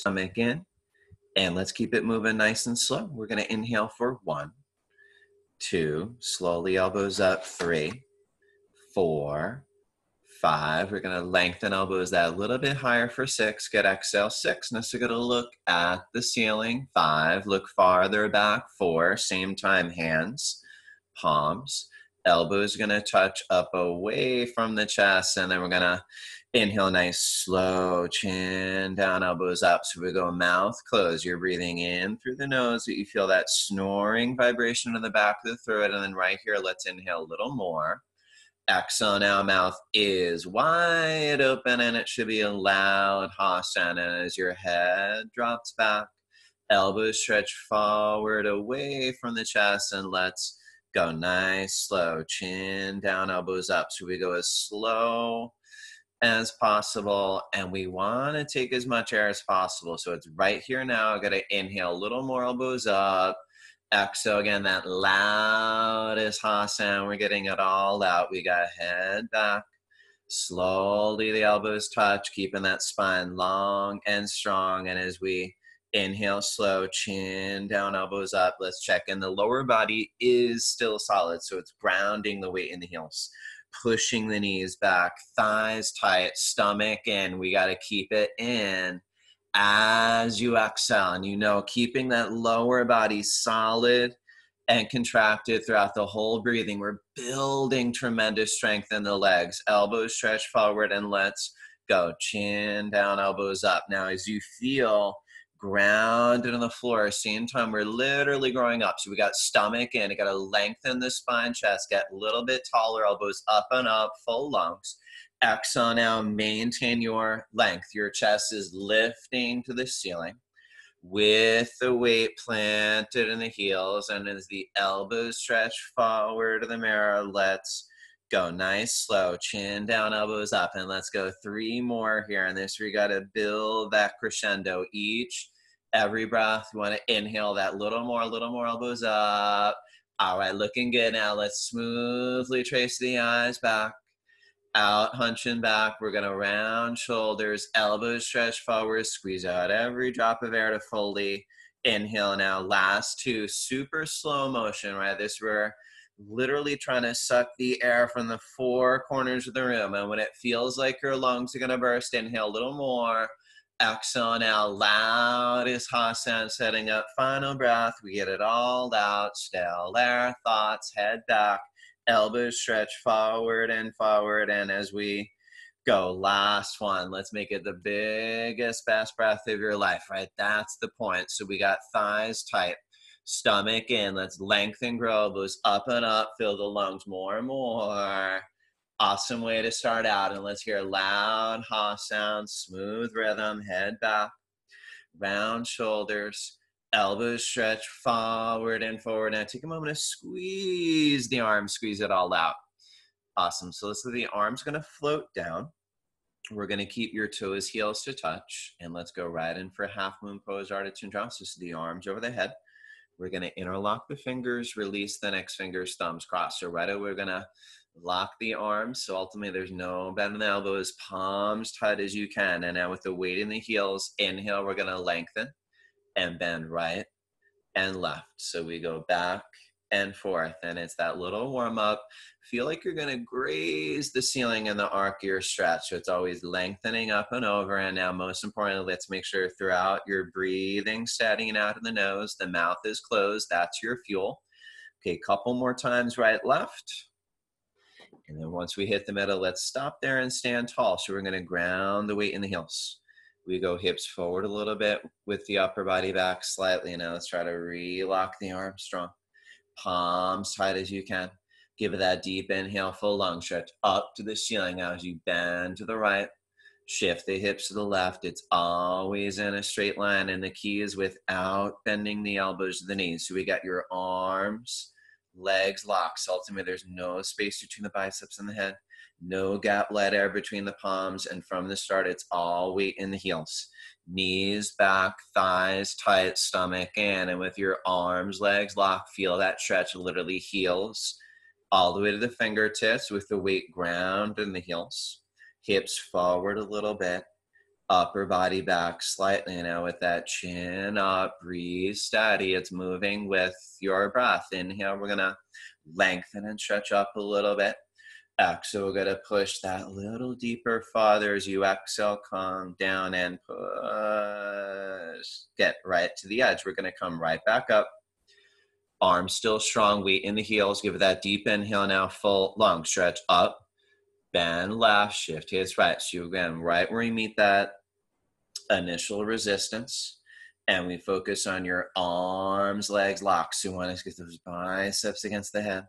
stomach in, and let's keep it moving nice and slow. We're going to inhale for 1, 2, slowly elbows up, 3, 4, 5. We're going to lengthen elbows that a little bit higher for 6. Good exhale, 6. Next, we're going to look at the ceiling. 5, look farther back. 4, same time, hands, palms. Elbows going to touch up away from the chest, and then we're going to inhale, nice, slow, chin down, elbows up. So we go mouth closed. You're breathing in through the nose. You feel that snoring vibration in the back of the throat, and then right here, let's inhale a little more. Exhale now, mouth is wide open, and it should be a loud Hasana. And as your head drops back, elbows stretch forward away from the chest, and let's go nice, slow, chin down, elbows up. So we go as slow as possible, and we want to take as much air as possible. So it's right here now. I got to inhale a little more, elbows up. Exhale again, that loudest Hasana. We're getting it all out. We got head back. Slowly the elbows touch, keeping that spine long and strong. And as we inhale, slow, chin down, elbows up. Let's check in. The lower body is still solid, so it's grounding the weight in the heels. Pushing the knees back, thighs tight, stomach in. We got to keep it in as you exhale. And keeping that lower body solid and contracted throughout the whole breathing. We're building tremendous strength in the legs. Elbows stretch forward, and let's go. Chin down, elbows up. Now, as you feel grounded on the floor, same time we're literally growing up. So we got stomach in. You got to lengthen the spine, chest, get a little bit taller, elbows up and up, full lungs. Exhale now, maintain your length. Your chest is lifting to the ceiling with the weight planted in the heels. And as the elbows stretch forward to the mirror, let's go nice, slow, chin down, elbows up. And let's go 3 more here. And this, we got to build that crescendo every breath. We want to inhale that little more, elbows up. All right, looking good. Now let's smoothly trace the eyes back. Out, hunching back. We're going to round shoulders, elbows stretch forward, squeeze out every drop of air to fully inhale. Now, last 2, super slow motion, right? This, we're literally trying to suck the air from the 4 corners of the room. And when it feels like your lungs are going to burst, inhale a little more. Exhale now, loudest Hasana, setting up final breath. We get it all out. Still air, thoughts, head back. Elbows stretch forward. And as we go, last one, let's make it the biggest, best breath of your life, right? That's the point. So we got thighs tight, stomach in. Let's lengthen, grow elbows up and up. Fill the lungs more and more. Awesome way to start out. And let's hear loud ha sound, smooth rhythm, head back, round shoulders. Elbows stretch forward and forward. Now take a moment to squeeze the arms, squeeze it all out. Awesome. So the arms going to float down. We're going to keep your toes, heels to touch. And let's go right in for half moon pose, Ardha Chandrasana. So the arms over the head. We're going to interlock the fingers, release the next fingers, thumbs crossed. So right away, we're going to lock the arms. So ultimately, there's no bend in the elbows, palms tight as you can. And now with the weight in the heels, inhale, we're going to lengthen and bend right and left. So we go back and forth, and it's that little warm up. Feel like you're going to graze the ceiling in the arc of your stretch. So it's always lengthening up and over. And now, most importantly, let's make sure throughout you're breathing, steadying out of the nose. The mouth is closed. That's your fuel. Okay, couple more times, right, left. And then once we hit the middle, let's stop there and stand tall. So we're going to ground the weight in the heels. We go hips forward a little bit with the upper body back slightly. Now let's try to relock the arms strong. Palms tight as you can. Give it that deep inhale, full lung stretch up to the ceiling. Now as you bend to the right, shift the hips to the left. It's always in a straight line, and the key is without bending the elbows to the knees. So we got your arms, legs locked. So ultimately, there's no space between the biceps and the head. No gap, let air between the palms, and from the start, it's all weight in the heels. Knees back, thighs tight, stomach in, and with your arms, legs locked, feel that stretch, literally heels all the way to the fingertips with the weight ground in the heels. Hips forward a little bit, Upper body back slightly now with that chin up, breathe steady. It's moving with your breath. Inhale, we're gonna lengthen and stretch up a little bit. Exhale, we're gonna push that little deeper farther as you exhale, come down and push. Get right to the edge. We're gonna come right back up. Arms still strong, weight in the heels. Give it that deep inhale now, full long stretch up. Bend left, shift hips right. So again, right where you meet that initial resistance, and we focus on your arms, legs locked. So you want to get those biceps against the head,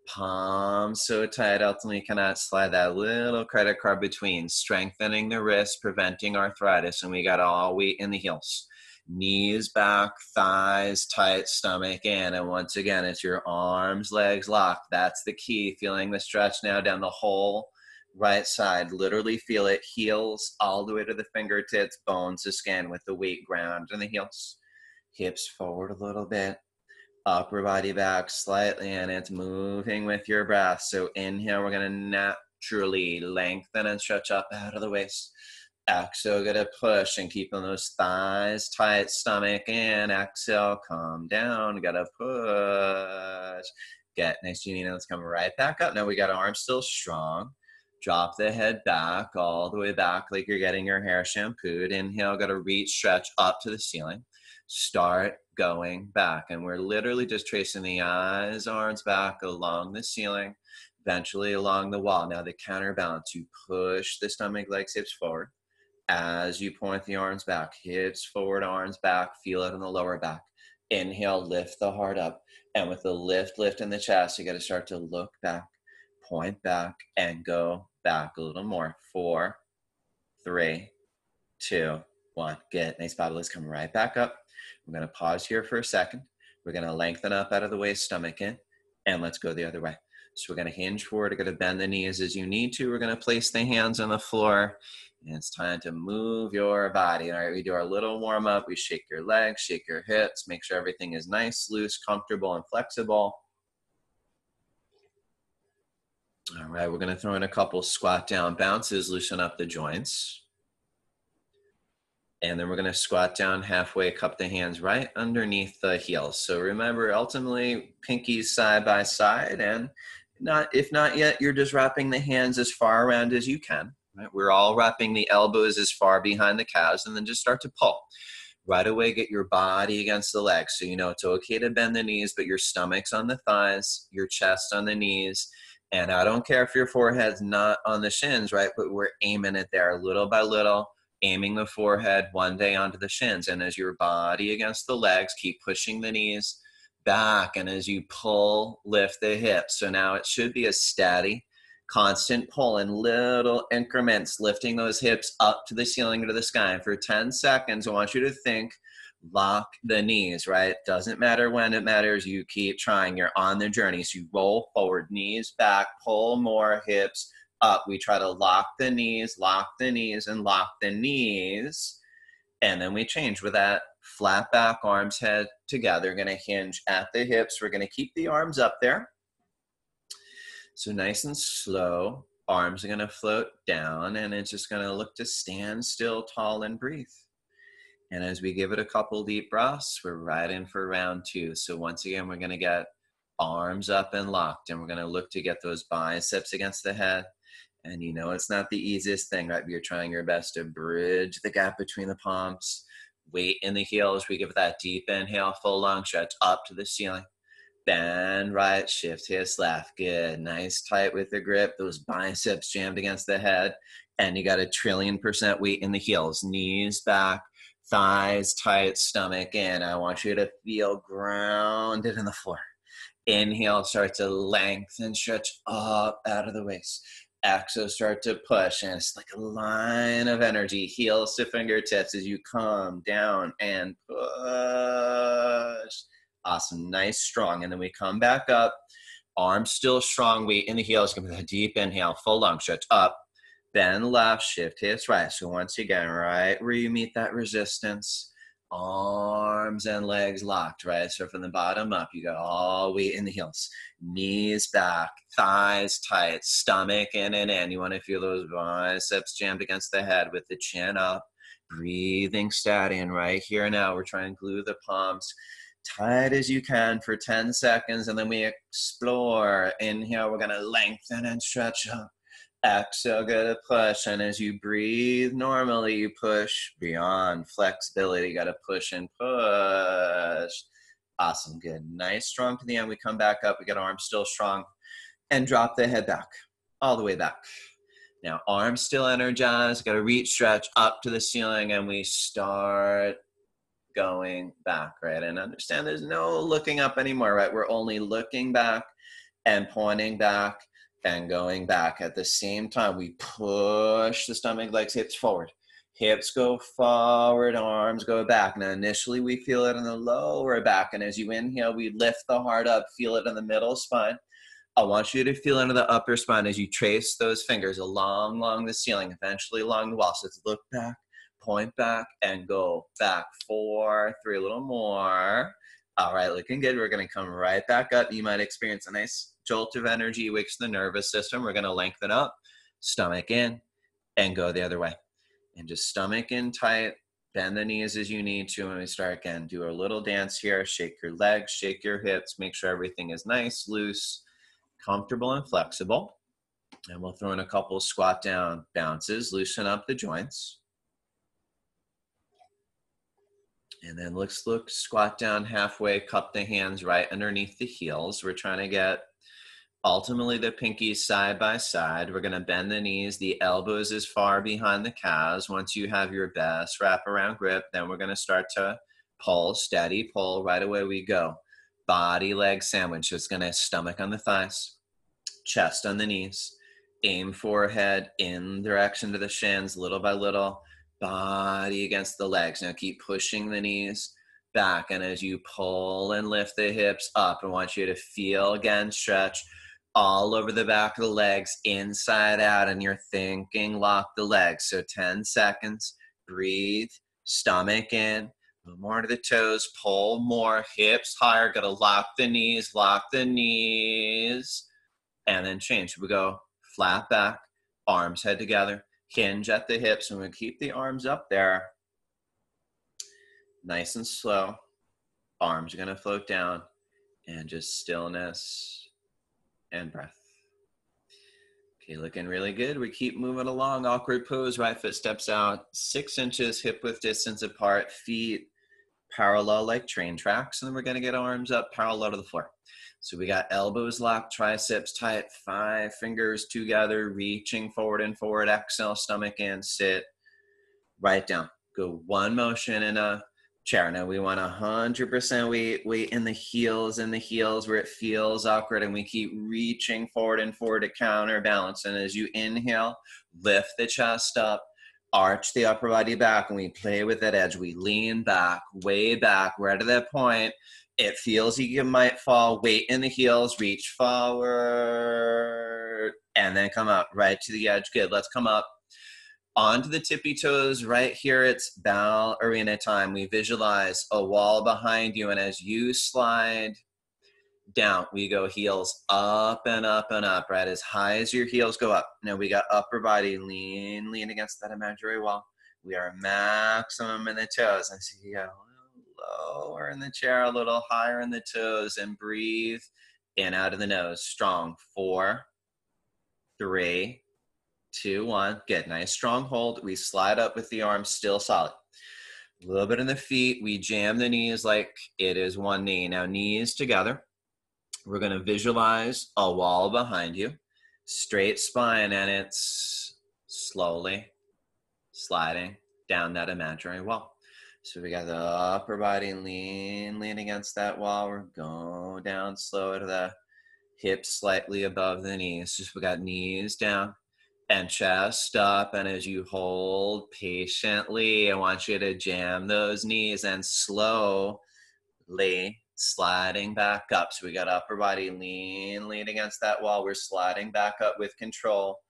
palms so tight. Ultimately, you cannot slide that little credit card between, strengthening the wrist, preventing arthritis. And we got all weight in the heels, knees back, thighs tight, stomach in. And once again, it's your arms, legs locked. That's the key. Feeling the stretch now down the whole right side. Literally feel it, heels all the way to the fingertips, bones to skin with the weight ground in the heels. Hips forward a little bit, upper body back slightly, and it's moving with your breath. So inhale, we're gonna naturally lengthen and stretch up out of the waist. Exhale, gonna push and keeping those thighs tight, stomach in. Exhale, calm down, gotta push. Get nice, Janina, let's come right back up. Now we got arms still strong. Drop the head back, all the way back like you're getting your hair shampooed. Inhale, got to reach, stretch up to the ceiling. Start going back. And we're literally just tracing the eyes, arms back along the ceiling, eventually along the wall. Now the counterbalance, you push the stomach, legs, hips forward. As you point the arms back, hips forward, arms back, feel it in the lower back. Inhale, lift the heart up. And with the lift in the chest, you got to start to look back, point back, and go back a little more. 4, 3, 2, 1. Good. Nice body. Let's come right back up. We're going to pause here for a second. We're going to lengthen up out of the waist, stomach in, and let's go the other way. So we're going to hinge forward. We're going to bend the knees as you need to. We're going to place the hands on the floor, and it's time to move your body. All right, we do our little warm up. We shake your legs, shake your hips, make sure everything is nice, loose, comfortable, and flexible. All right, we're going to throw in a couple squat down bounces, loosen up the joints. And then we're going to squat down halfway, cup the hands right underneath the heels. So remember, ultimately, pinkies side by side. And if not yet, you're just wrapping the hands as far around as you can. Right? We're all wrapping the elbows as far behind the calves, and then just start to pull. Right away, get your body against the legs. So you know it's okay to bend the knees, but your stomach's on the thighs, your chest on the knees. And I don't care if your forehead's not on the shins, right? But we're aiming it there little by little, aiming the forehead one day onto the shins. And as your body against the legs, keep pushing the knees back. And as you pull, lift the hips. So now it should be a steady, constant pull in little increments, lifting those hips up to the ceiling or to the sky. And for 10 seconds, I want you to think, lock the knees, right? Doesn't matter when, it matters. You keep trying. You're on the journey. So you roll forward, knees back, pull more, hips up. We try to lock the knees, and lock the knees. And then we change with that flat back, arms, head together. Going to hinge at the hips. We're going to keep the arms up there. So nice and slow. Arms are going to float down, and it's just going to look to stand still, tall, and breathe. And as we give it a couple deep breaths, we're right in for round 2. So once again, we're going to get arms up and locked, and we're going to look to get those biceps against the head. And you know it's not the easiest thing, right? You're trying your best to bridge the gap between the palms. Weight in the heels. We give that deep inhale, full long stretch up to the ceiling. Bend right, shift hips left. Good. Nice, tight with the grip. Those biceps jammed against the head. And you got 1,000,000,000% weight in the heels. Knees back. Thighs tight, stomach in. I want you to feel grounded in the floor. Inhale, start to lengthen, stretch up out of the waist. Exhale, start to push, and it's like a line of energy. Heels to fingertips as you come down and push. Awesome, nice, strong. And then we come back up. Arms still strong, weight in the heels. Give me that deep inhale, full long stretch up. Bend left, shift hips right. So once again, right where you meet that resistance, arms and legs locked, right? So from the bottom up, you got all weight in the heels. Knees back, thighs tight, stomach in and in. You want to feel those biceps jammed against the head with the chin up. Breathing steady, and right here now, we're trying to glue the palms tight as you can for 10 seconds, and then we explore. Inhale, we're gonna lengthen and stretch up. Exhale, get a push, and as you breathe normally, you push beyond flexibility. You gotta push and push. Awesome, good. Nice, strong to the end. We come back up, we got arms still strong, and drop the head back, all the way back. Now, arms still energized, gotta reach, stretch up to the ceiling, and we start going back, right? And understand there's no looking up anymore, right? We're only looking back and pointing back and going back. At the same time, we push the stomach, legs, hips forward. Hips go forward, arms go back. Now, initially, we feel it in the lower back. And as you inhale, we lift the heart up, feel it in the middle spine. I want you to feel into the upper spine as you trace those fingers along the ceiling, eventually along the wall. So let's look back, point back, and go back. 4, 3, a little more. All right, looking good. We're gonna come right back up. You might experience a nice jolt of energy, wakes the nervous system. We're gonna lengthen up, stomach in, and go the other way. And just stomach in tight, bend the knees as you need to. When we start again, do a little dance here. Shake your legs, shake your hips, make sure everything is nice, loose, comfortable, and flexible. And we'll throw in a couple squat down bounces, loosen up the joints. And then let's look, squat down halfway, cup the hands right underneath the heels. We're trying to get ultimately the pinkies side by side. We're gonna bend the knees, the elbows as far behind the calves. Once you have your best wraparound grip, then we're gonna start to pull, steady pull, right away we go. Body, leg sandwich, so it's gonna stomach on the thighs, chest on the knees, aim forehead in direction to the shins, little by little, body against the legs. Now keep pushing the knees back, and as you pull and lift the hips up, I want you to feel again, stretch all over the back of the legs, inside out, and you're thinking lock the legs. So 10 seconds, breathe, stomach in, a little more to the toes, pull more, hips higher, gotta lock the knees, and then change. We go flat back, arms head together, hinge at the hips, and we keep the arms up there. Nice and slow. Arms are gonna float down, and just stillness and breath. Okay, looking really good. We keep moving along. Awkward pose, right foot steps out, 6 inches hip width distance apart, feet parallel like train tracks, and then we're gonna get arms up parallel to the floor. So we got elbows locked, triceps tight, 5 fingers together, reaching forward and forward. Exhale, stomach in, sit, right down. Go one motion in a chair. Now we want 100% weight in the heels where it feels awkward, and we keep reaching forward and forward to counterbalance. And as you inhale, lift the chest up, arch the upper body back, and we play with that edge. We lean back, way back. We're at that point. It feels you might fall. Weight in the heels, reach forward, and then come up right to the edge. Good. Let's come up onto the tippy toes. Right here, it's ballerina time. We visualize a wall behind you, and as you slide down, we go heels up and up and up, right? As high as your heels go up. Now we got upper body, lean against that imaginary wall. We are maximum in the toes. And so you go lower in the chair, a little higher in the toes, and breathe in out of the nose. Strong. 4, 3, 2, 1. Good. Nice strong hold. We slide up with the arms still solid. A little bit in the feet. We jam the knees like it is one knee. Now knees together. We're going to visualize a wall behind you, straight spine, and it's slowly sliding down that imaginary wall. So we got the upper body lean against that wall. We're going down slow to the hips slightly above the knees. Just we got knees down and chest up. And as you hold patiently, I want you to jam those knees and slowly sliding back up. So we got upper body lean against that wall. We're sliding back up with control.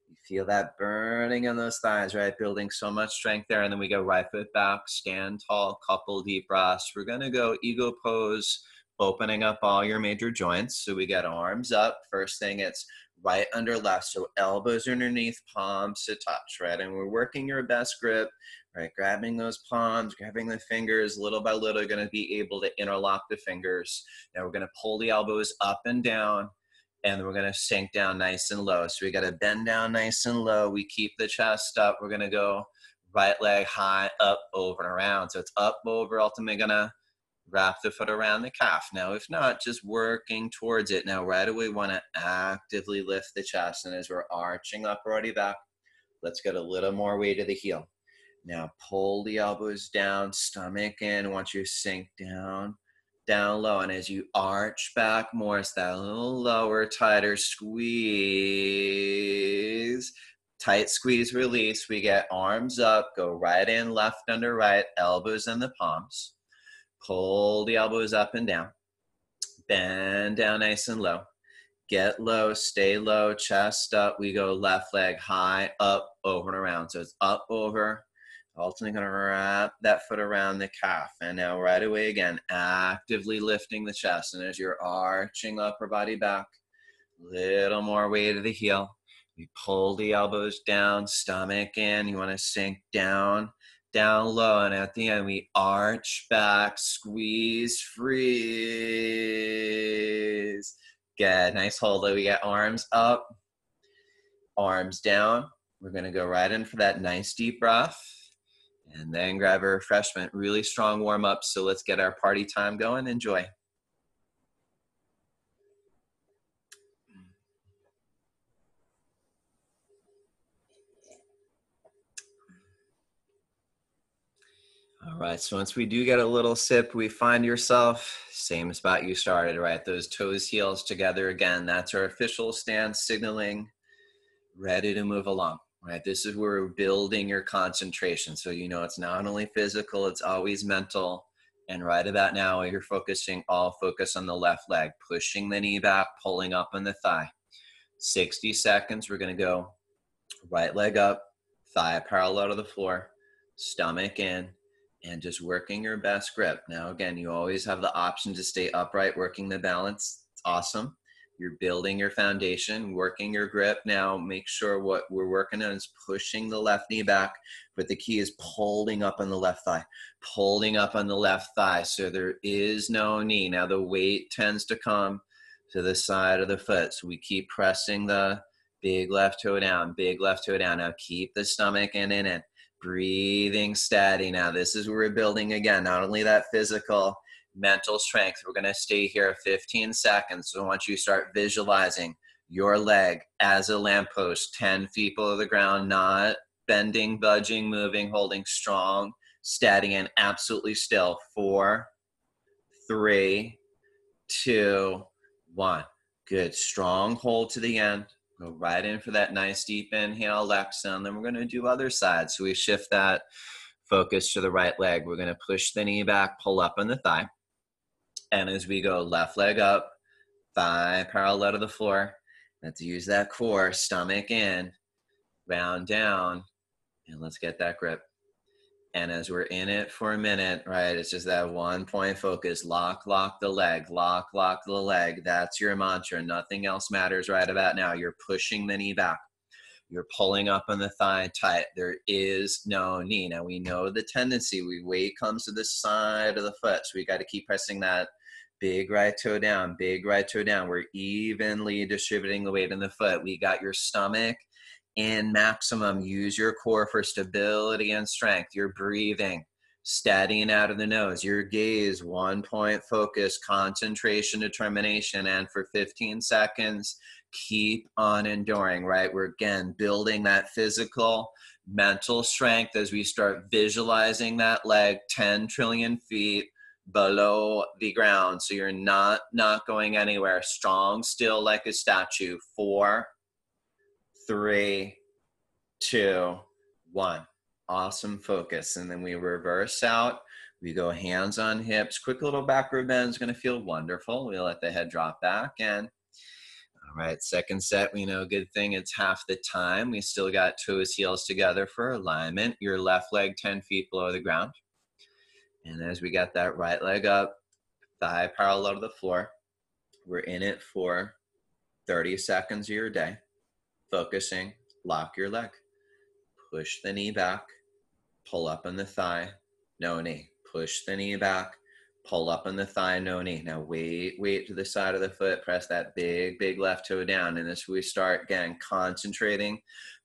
You feel that burning in those thighs, right? Building so much strength there. And then we go right foot back, stand tall, couple deep breaths. We're going to go ego pose, opening up all your major joints. So we got arms up. First thing, it's right under left. So elbows underneath, palms to touch, right? And we're working your best grip. right? Grabbing those palms, grabbing the fingers, little by little, you're gonna be able to interlock the fingers. Now we're gonna pull the elbows up and down, and then we're gonna sink down nice and low. So we gotta bend down nice and low. We keep the chest up. We're gonna go right leg high, up, over, and around. So it's up, over, ultimately gonna wrap the foot around the calf. Now, if not, just working towards it. Now, right away, we wanna actively lift the chest. And as we're arching up already back, let's get a little more weight to the heel. Now pull the elbows down, stomach in. Once you sink down, down low. And as you arch back more, it's that little lower, tighter squeeze. Tight squeeze, release. We get arms up, go right in, left under right, elbows in the palms. Pull the elbows up and down. Bend down nice and low. Get low, stay low, chest up. We go left leg high, up, over, and around. So it's up, over. Ultimately going to wrap that foot around the calf. And now right away again, actively lifting the chest. And as you're arching upper body back, little more weight to the heel. We pull the elbows down, stomach in. You want to sink down, down low. And at the end, we arch back, squeeze, freeze. Good, nice hold. We get arms up, arms down. We're going to go right in for that nice deep breath. And then grab a refreshment. Really strong warm up. So let's get our party time going. Enjoy. All right, so once we do get a little sip, we find yourself, same spot you started, right? Those toes, heels together again. That's our official stance, signaling ready to move along. Right, this is where we're building your concentration. So you know it's not only physical, it's always mental. And right about now, you're focusing, all focus on the left leg, pushing the knee back, pulling up on the thigh. 60 seconds, we're gonna go right leg up, thigh parallel to the floor, stomach in, and just working your best grip. Now again, you always have the option to stay upright, working the balance. It's awesome. You're building your foundation, working your grip. Now make sure what we're working on is pushing the left knee back, but the key is pulling up on the left thigh, pulling up on the left thigh. So there is no knee. Now the weight tends to come to the side of the foot. So we keep pressing the big left toe down, big left toe down. Now keep the stomach in and in. Breathing steady. Now this is where we're building again, not only that physical, mental strength. We're going to stay here 15 seconds. So once you start visualizing your leg as a lamppost, 10 feet below the ground, not bending, budging, moving, holding strong, steady, and absolutely still. 4, 3, 2, 1. Good. Strong hold to the end. Go right in for that nice deep inhale, exhale, and then we're going to do other side. So we shift that focus to the right leg. We're going to push the knee back, pull up on the thigh. And as we go left leg up, thigh parallel to the floor, let's use that core, stomach in, round down, and let's get that grip. And as we're in it for a minute, right, it's just that 1 point focus, lock the leg, lock the leg. That's your mantra. Nothing else matters right about now. You're pushing the knee back. You're pulling up on the thigh tight. There is no knee. Now we know the tendency, weight comes to the side of the foot. So we got to keep pressing that big right toe down, big right toe down. We're evenly distributing the weight in the foot. We got your stomach in maximum. Use your core for stability and strength. You're breathing, steadying out of the nose. Your gaze, 1 point focus, concentration, determination. And for 15 seconds, keep on enduring, right? We're again building that physical, mental strength as we start visualizing that leg 10 trillion feet below the ground. So you're not going anywhere. Strong, still like a statue. 4, 3, 2, 1. Awesome focus. And then we reverse out. We go hands on hips. Quick little backward bend is going to feel wonderful. We let the head drop back. And all right, second set, we know, good thing it's half the time. We still got toes, heels together for alignment. Your left leg 10 feet below the ground. And as we got that right leg up, thigh parallel to the floor, we're in it for 30 seconds of your day. Focusing, lock your leg. Push the knee back. pull up on the thigh, no knee. Push the knee back, pull up on the thigh, no knee. Now weight to the side of the foot, press that big left toe down. And as we start, again, concentrating,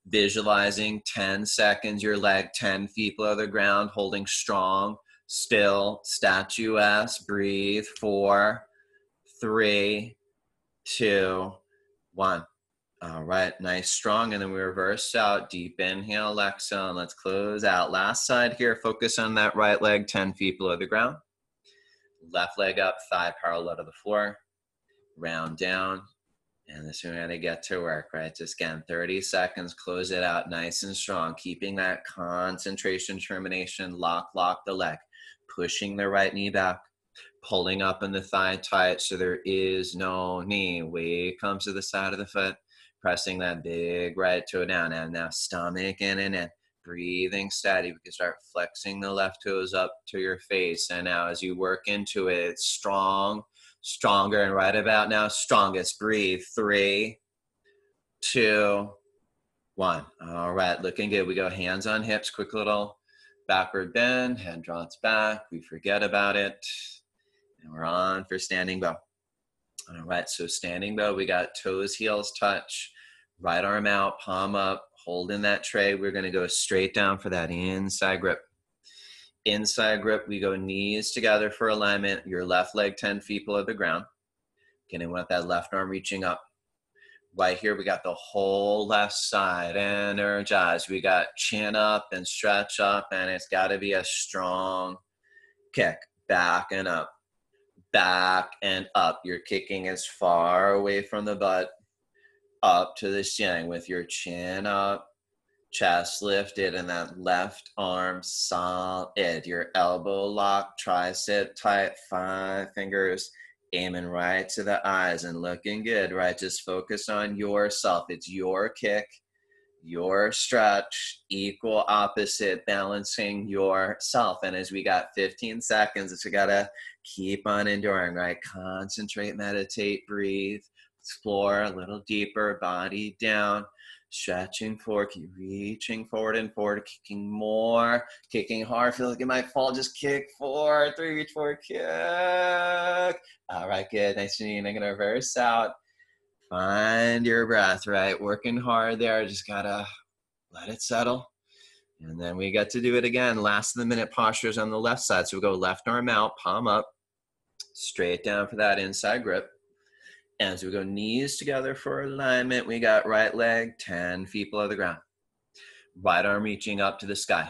visualizing 10 seconds, your leg 10 feet below the ground, holding strong, still, statuesque, breathe, 4, 3, 2, 1. All right, nice, strong, and then we reverse out, deep inhale, exhale, and let's close out. Last side here, focus on that right leg 10 feet below the ground. Left leg up, thigh parallel to the floor, round down, and this is we're gonna get to work, right? Just again, 30 seconds, close it out nice and strong, keeping that concentration, determination, lock the leg, pushing the right knee back, pulling up in the thigh tight so there is no knee. Weight comes to the side of the foot, pressing that big right toe down, and now stomach in and in. Breathing steady. We can start flexing the left toes up to your face. And now as you work into it, it's strong, stronger, and right about now, strongest. Breathe. 3, 2, 1. All right, looking good. We go hands on hips, quick little backward bend, head drops back. We forget about it. And we're on for standing bow. All right, so standing bow, we got toes, heels touch, right arm out, palm up, holding that tray. We're gonna go straight down for that inside grip. Inside grip, we go knees together for alignment, your left leg 10 feet below the ground. Again, we want that left arm reaching up. Right here, we got the whole left side, energize. We got chin up and stretch up, and it's gotta be a strong kick, back and up. Back and up. You're kicking as far away from the butt up to the ceiling with your chin up, chest lifted, and that left arm solid. Your elbow locked, tricep tight, 5 fingers aiming right to the eyes and looking good, right? Just focus on yourself. It's your kick, your stretch, equal opposite, balancing yourself. And as we got 15 seconds, we gotta keep on enduring, right? Concentrate, meditate, breathe, explore a little deeper, body down, stretching forward, keep reaching forward and forward, kicking more, kicking hard. Feel like it might fall, just kick 4, 3, reach forward, kick. All right, good, nice and easy. I'm gonna reverse out. Find your breath, right? Working hard there. Just gotta let it settle. And then we get to do it again. Last of the minute postures on the left side. So we go left arm out, palm up, straight down for that inside grip. And as we go knees together for alignment, we got right leg 10 feet below the ground. Right arm reaching up to the sky.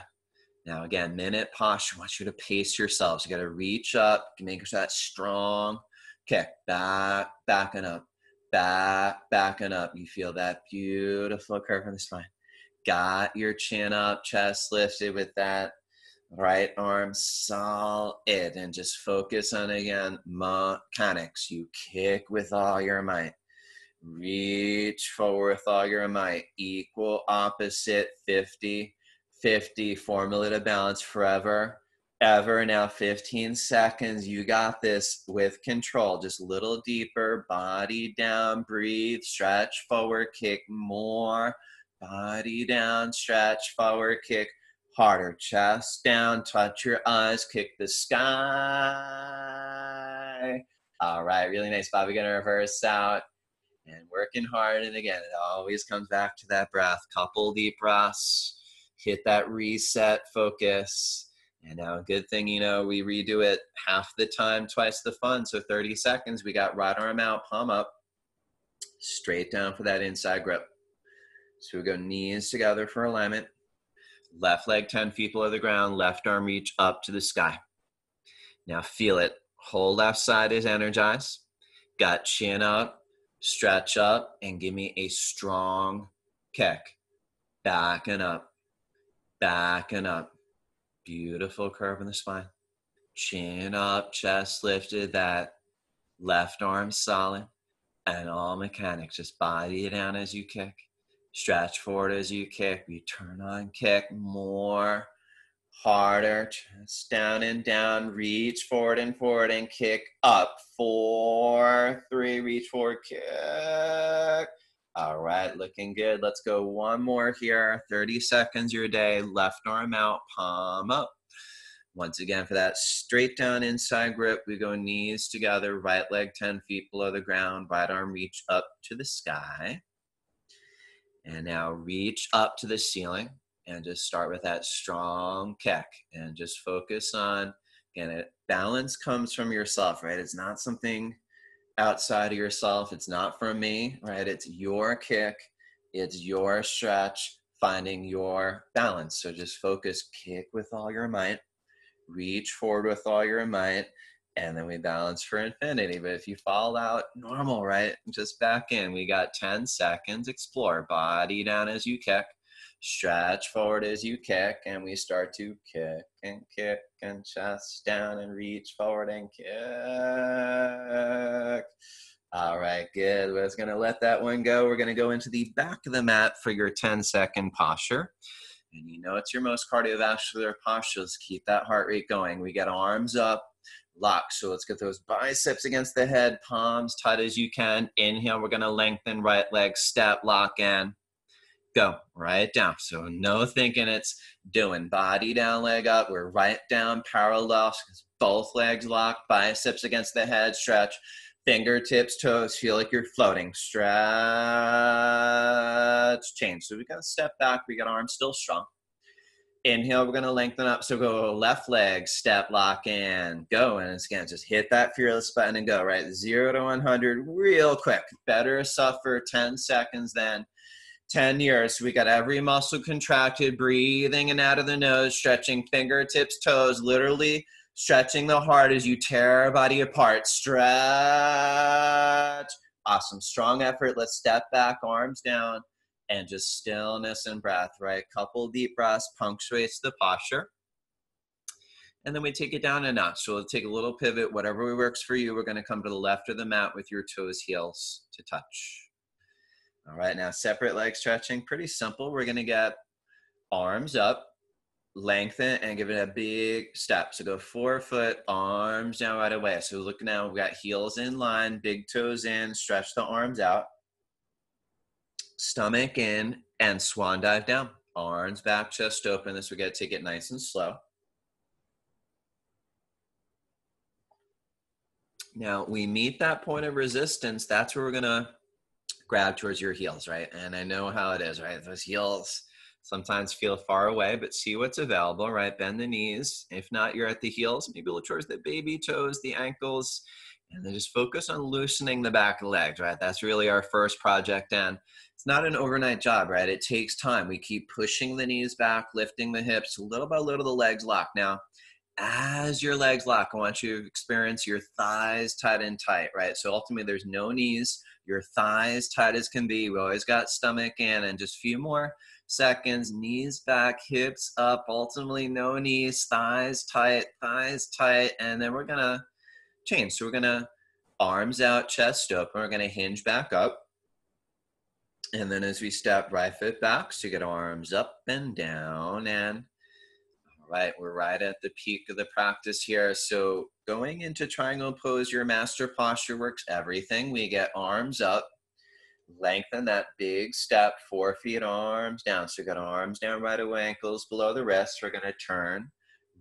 Now again, minute posture. I want you to pace yourselves. You gotta reach up, make sure that strong kick, back and up. Back and up. You feel that beautiful curve in the spine. Got your chin up, chest lifted with that right arm solid. And just focus on, again, mechanics. You kick with all your might. Reach forward with all your might. Equal opposite, 50-50. Formula to balance forever. Ever. Now 15 seconds. You got this with control. Just a little deeper. Body down. Breathe. Stretch forward. Kick more. Body down. Stretch forward. Kick harder. Chest down. Touch your eyes. Kick the sky. All right. Really nice, Bob. We're going to reverse out and working hard. And again, it always comes back to that breath. Couple deep breaths. Hit that reset focus. And now a good thing, we redo it half the time, twice the fun. So 30 seconds, we got right arm out, palm up, straight down for that inside grip. So we go knees together for alignment. Left leg 10 feet below the ground, left arm reach up to the sky. Now feel it. Whole left side is energized. Got chin up, stretch up, and give me a strong kick. Back and up, back and up. Beautiful curve in the spine. Chin up, chest lifted, that left arm solid. And all mechanics, just body down as you kick. Stretch forward as you kick. Return on kick. More. Harder. Chest down and down. Reach forward and kick up. 4, 3, reach forward, kick. All right, looking good. Let's go one more here. 30 seconds your day. Left arm out, palm up. Once again, for that straight down inside grip, we go knees together, right leg 10 feet below the ground, right arm reach up to the sky. And now reach up to the ceiling and just start with that strong kick and just focus on, again, balance comes from yourself, right? It's not something outside of yourself. It's not from me, right? It's your kick. It's your stretch, finding your balance. So just focus, kick with all your might, reach forward with all your might, and then we balance for infinity. But if you fall out, normal, right? Just back in. We got 10 seconds. Explore. Body down as you kick. Stretch forward as you kick. And we start to kick and chest down and reach forward and kick. All right, good. We're just going to let that one go. We're going to go into the back of the mat for your 10-second posture. And you know it's your most cardiovascular posture. Let's keep that heart rate going. We got arms up, lock. So let's get those biceps against the head, palms tight as you can. Inhale, we're going to lengthen right leg, step, lock in. Go right down. So no thinking, it's doing body down, leg up. We're right down, parallel. Both legs locked, biceps against the head, stretch. Fingertips, toes, feel like you're floating. Stretch, change. So we got to step back. We got arms still strong. Inhale, we're going to lengthen up. So go left leg, step, lock in, go. And again, just hit that fearless button and go, right? 0 to 100 real quick. Better suffer 10 seconds than 10 years. So we got every muscle contracted, breathing in out of the nose, stretching fingertips, toes, literally stretching the heart as you tear our body apart. Stretch. Awesome. Strong effort. Let's step back, arms down, and just stillness and breath, right? Couple deep breaths punctuates the posture. And then we take it down a notch. So we'll take a little pivot, whatever works for you. We're going to come to the left of the mat with your toes, heels to touch. All right, now separate leg stretching. Pretty simple. We're going to get arms up, lengthen, and give it a big step. So go forefoot, arms down right away. So look now, we've got heels in line, big toes in, stretch the arms out, stomach in, and swan dive down. Arms back, chest open. This we got to take it nice and slow. Now we meet that point of resistance. That's where we're going to grab towards your heels, right? And I know how it is, right? Those heels sometimes feel far away, but see what's available, right? Bend the knees. If not, you're at the heels. Maybe look towards the baby toes, the ankles, and then just focus on loosening the back of the legs, right? That's really our first project. And it's not an overnight job, right? It takes time. We keep pushing the knees back, lifting the hips, little by little, the legs lock. Now, as your legs lock, I want you to experience your thighs tight and tight, right? So ultimately, there's no knees, your thighs tight as can be. We always got stomach in, and just a few more seconds, knees back, hips up, ultimately no knees, thighs tight, and then we're gonna change. So we're gonna arms out, chest open, we're gonna hinge back up. And then as we step right foot back, so you get arms up and down, and right, we're right at the peak of the practice here. So going into triangle pose, your master posture works everything. We get arms up, lengthen that big step, 4 feet, arms down. So you got arms down right away, ankles below the wrists. We're going to turn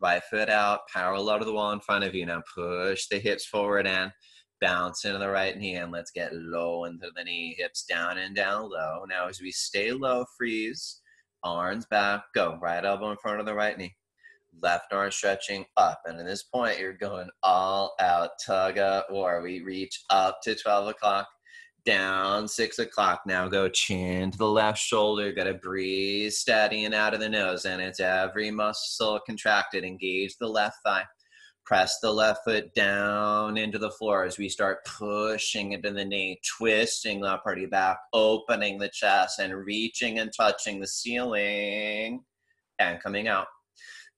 right foot out, parallel to the wall in front of you. Now push the hips forward and bounce into the right knee, and let's get low into the knee, hips down and down low. Now as we stay low, freeze, arms back, go. Right elbow in front of the right knee. Left arm stretching up, and at this point you're going all out, tug of war. We reach up to 12 o'clock, down 6 o'clock. Now go chin to the left shoulder. Got to breathe steady and out of the nose, and it's every muscle contracted. Engage the left thigh. Press the left foot down into the floor as we start pushing into the knee, twisting the upper body back, opening the chest, and reaching and touching the ceiling, and coming out.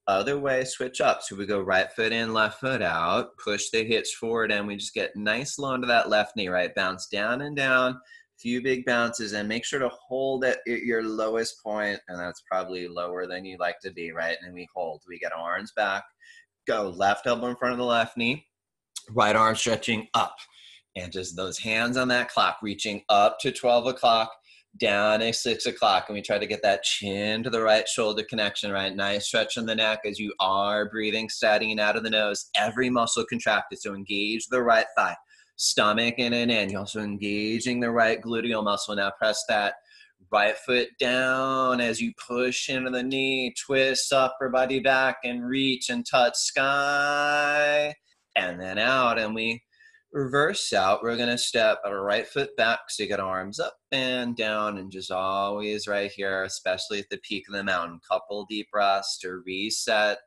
Other way, switch up. So we go right foot in, left foot out, push the hips forward, and we just get nice low into that left knee, right? Bounce down and down, few big bounces, and make sure to hold at your lowest point, and that's probably lower than you like to be, right? And then we hold. We get arms back, go left elbow in front of the left knee, right arm stretching up, and just those hands on that clock, reaching up to 12 o'clock, down at 6 o'clock, and we try to get that chin to the right shoulder connection, right? Nice stretch in the neck as you are breathing steady and out of the nose. Every muscle contracted, so engage the right thigh. Stomach in and in. You're also engaging the right gluteal muscle. Now press that right foot down as you push into the knee, twist upper body back and reach and touch sky. And then out, and we reverse out. We're gonna step our right foot back, so you got arms up and down, and just always right here, especially at the peak of the mountain. Couple deep breaths to reset.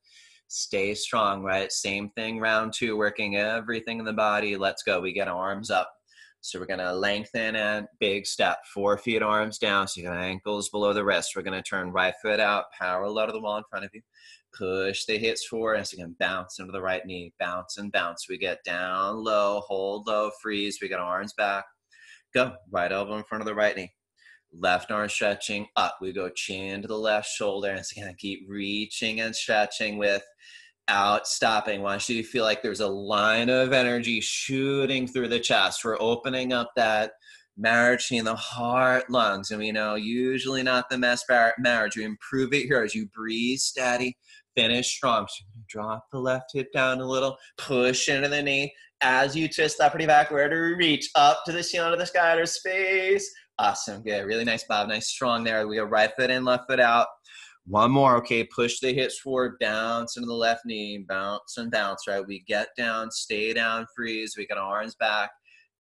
Stay strong, right? Same thing, round two, working everything in the body. Let's go. We get arms up. So we're gonna lengthen and big step, 4 feet, arms down. So you got ankles below the wrist. We're gonna turn right foot out, parallel to the wall in front of you. Push the hips forward, and so you can bounce into the right knee, bounce and bounce. We get down low, hold low, freeze. We got arms back. Go, right elbow in front of the right knee. Left arm stretching up. We go chin to the left shoulder, and so again, keep reaching and stretching without stopping. Want you to feel like there's a line of energy shooting through the chest. We're opening up that marriage between the heart, lungs, and we know usually not the best marriage. We improve it here as you breathe steady, finish strong. So drop the left hip down a little, push into the knee. As you twist upward backward, reach up to the ceiling of the sky or space. Awesome, good, really nice, Bob, nice, strong there. We go right foot in, left foot out. One more, okay, push the hips forward, bounce into the left knee, bounce and bounce, right? We get down, stay down, freeze, we got arms back,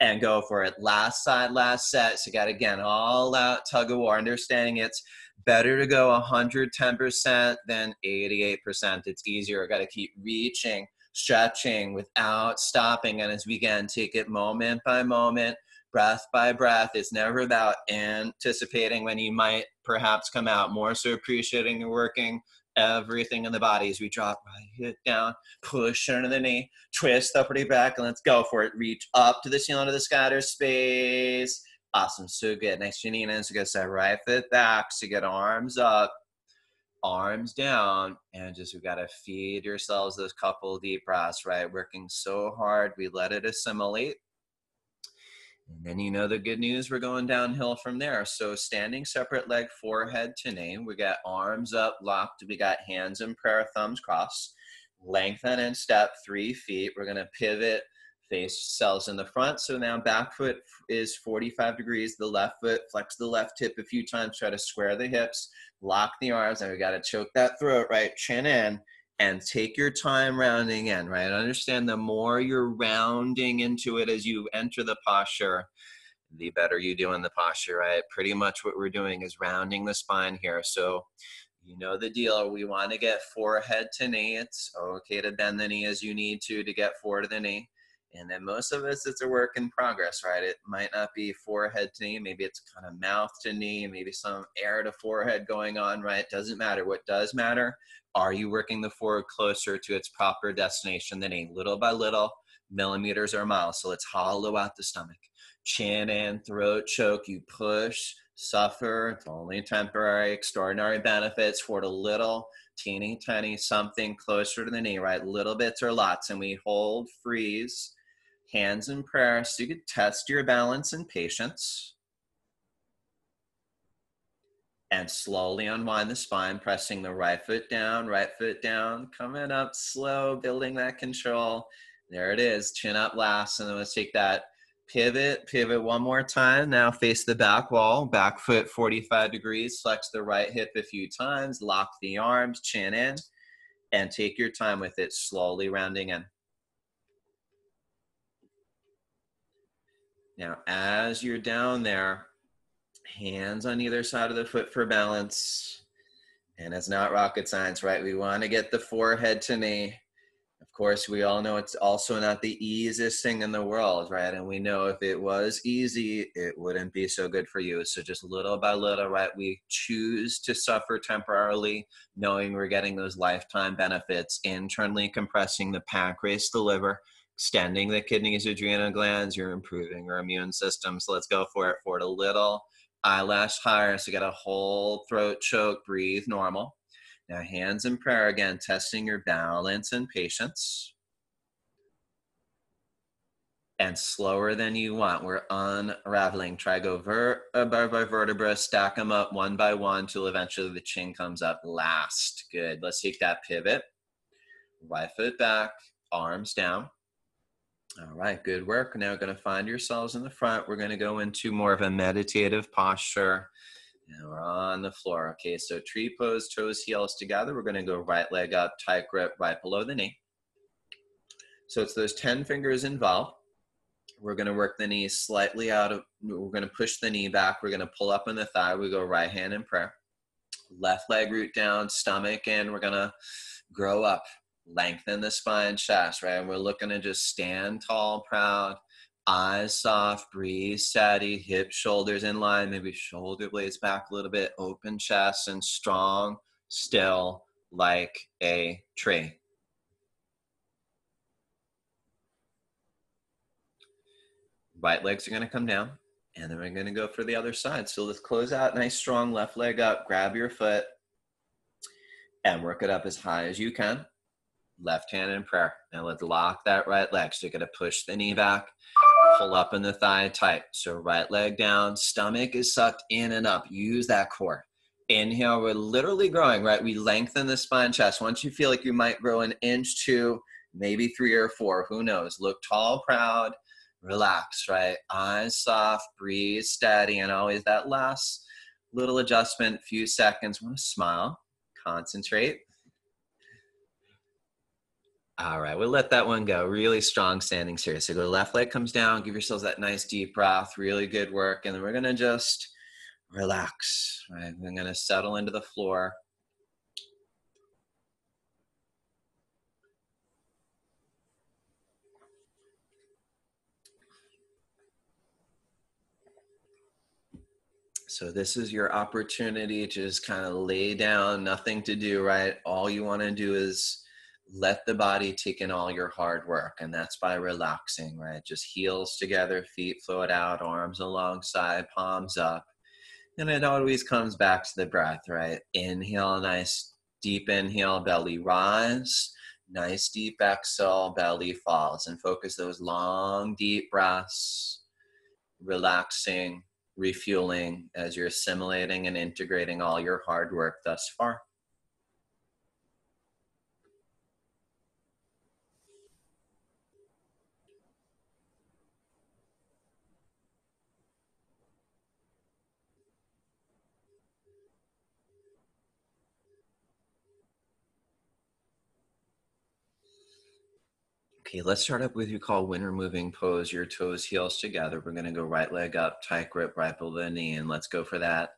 and go for it. Last side, last set. So you got, again, all out tug of war, understanding it's better to go 110% than 88%. It's easier, got to keep reaching, stretching without stopping, and as we again take it moment by moment, breath by breath. It's never about anticipating when you might perhaps come out, more so appreciating and working everything in the body as we drop right hip down, push under the knee, twist upward back, and let's go for it. Reach up to the ceiling of the sky or space. Awesome, so good. Next, Janina, so go set right foot back, so you get arms up, arms down, and just, we gotta feed yourselves those couple deep breaths, right? Working so hard, we let it assimilate. And then you know the good news, we're going downhill from there. So standing separate leg, forehead to knee. We got arms up, locked. We got hands in prayer, thumbs crossed. Lengthen and step 3 feet. We're going to pivot, face cells in the front. So now back foot is 45 degrees. The left foot, flex the left hip a few times. Try to square the hips, lock the arms. And we got to choke that throat, right? Chin in. And take your time rounding in, right? Understand the more you're rounding into it as you enter the posture, the better you do in the posture, right? Pretty much what we're doing is rounding the spine here. So you know the deal. We want to get forehead to knee. It's okay to bend the knee as you need to get forward to the knee. And then most of us, it's a work in progress, right? It might not be forehead to knee. Maybe it's kind of mouth to knee, maybe some air to forehead going on, right? Doesn't matter. What does matter, are you working the forehead closer to its proper destination, the knee? Little by little, millimeters or miles. So let's hollow out the stomach. Chin in, throat choke, you push, suffer. It's only temporary, extraordinary benefits for a little, teeny tiny something closer to the knee, right? Little bits or lots. And we hold, freeze, hands in prayer, so you could test your balance and patience. And slowly unwind the spine, pressing the right foot down, coming up slow, building that control. There it is, chin up last, and then let's take that pivot one more time. Now face the back wall, back foot 45 degrees, flex the right hip a few times, lock the arms, chin in, and take your time with it, slowly rounding in. Now, as you're down there, hands on either side of the foot for balance. And it's not rocket science, right? We want to get the forehead to knee. Of course, we all know it's also not the easiest thing in the world, right? And we know if it was easy, it wouldn't be so good for you. So just little by little, right? We choose to suffer temporarily, knowing we're getting those lifetime benefits, internally compressing the pancreas, the liver, extending the kidneys, adrenal glands, you're improving your immune system. So let's go for it. Forward a little, eyelash higher. So you got a whole throat choke, breathe normal. Now hands in prayer again, testing your balance and patience. And slower than you want. We're unraveling. Try go vertebra by vertebra, stack them up one by one till eventually the chin comes up last. Good. Let's take that pivot. Right foot back, arms down. All right, good work. Now we're going to find yourselves in the front. We're going to go into more of a meditative posture. And we're on the floor. Okay, so tree pose, toes, heels together. We're going to go right leg up, tight grip right below the knee. So it's those 10 fingers involved. We're going to work the knees slightly out of, we're going to push the knee back. We're going to pull up on the thigh. We go right hand in prayer. Left leg root down, stomach in. We're going to grow up, lengthen the spine, chest, right? And we're looking to just stand tall, proud, eyes soft, breathe steady, hips, shoulders in line, maybe shoulder blades back a little bit, open chest and strong, still like a tree. Right legs are going to come down, and then we're going to go for the other side. So let's close out nice, strong, left leg up, grab your foot, and work it up as high as you can. Left hand in prayer. Now let's lock that right leg. So you're going to push the knee back, pull up in the thigh tight. So right leg down, stomach is sucked in and up. Use that core. Inhale, we're literally growing, right? We lengthen the spine, chest. Once you feel like you might grow an inch, 2, maybe 3 or 4, who knows? Look tall, proud. Relax, right? Eyes soft, breathe steady, and always that last little adjustment, few seconds. Want to smile, concentrate. All right, we'll let that one go. Really strong standing here. So go left leg comes down, give yourselves that nice deep breath, really good work. And then we're going to just relax, right? We're going to settle into the floor. So this is your opportunity to just kind of lay down, nothing to do, right? All you want to do is let the body take in all your hard work. And that's by relaxing, right? Just heels together, feet float out, arms alongside, palms up. And it always comes back to the breath, right? Inhale, nice deep inhale, belly rise. Nice deep exhale, belly falls. And focus those long, deep breaths, relaxing, refueling as you're assimilating and integrating all your hard work thus far. Okay, let's start up with what you call winter moving pose, your toes, heels together. We're going to go right leg up, tight grip right below the knee, and let's go for that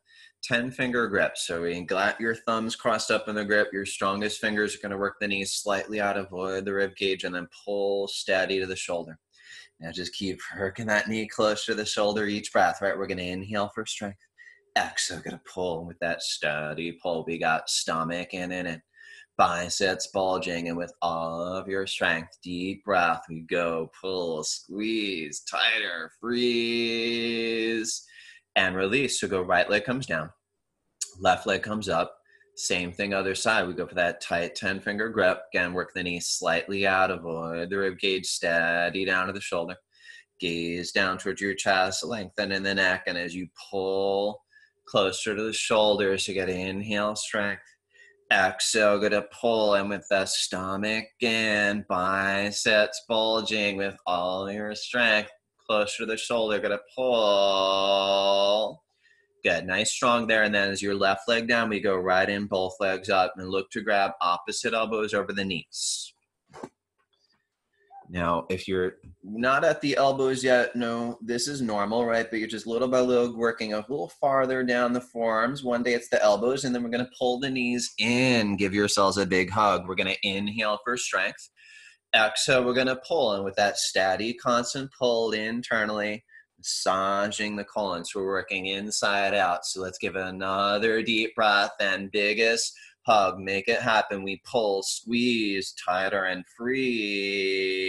10-finger grip. So we got your thumbs crossed up in the grip. Your strongest fingers are going to work the knees slightly out, avoid the rib cage, and then pull steady to the shoulder. Now just keep working that knee close to the shoulder each breath, right? We're going to inhale for strength. Exhale, going to pull with that steady pull. We got stomach in it. Biceps bulging, and with all of your strength, deep breath, we go, pull, squeeze, tighter, freeze, and release. So go right leg comes down, left leg comes up, same thing other side. We go for that tight 10-finger grip. Again, work the knee slightly out, avoid the rib cage, steady down to the shoulder. Gaze down towards your chest, lengthen in the neck, and as you pull closer to the shoulders, you get inhale, strength. Exhale, going to pull, and with the stomach in, biceps bulging with all your strength, closer to the shoulder, going to pull. Good, nice, strong there. And then as your left leg down, we go right in, both legs up, and look to grab opposite elbows over the knees. Now, if you're not at the elbows yet, no, this is normal, right? But you're just little by little working a little farther down the forearms. One day it's the elbows, and then we're going to pull the knees in. Give yourselves a big hug. We're going to inhale for strength. Exhale, we're going to pull. And with that steady, constant pull internally, massaging the colon. So we're working inside out. So let's give it another deep breath and biggest hug, make it happen. We pull, squeeze, tighter, and freeze.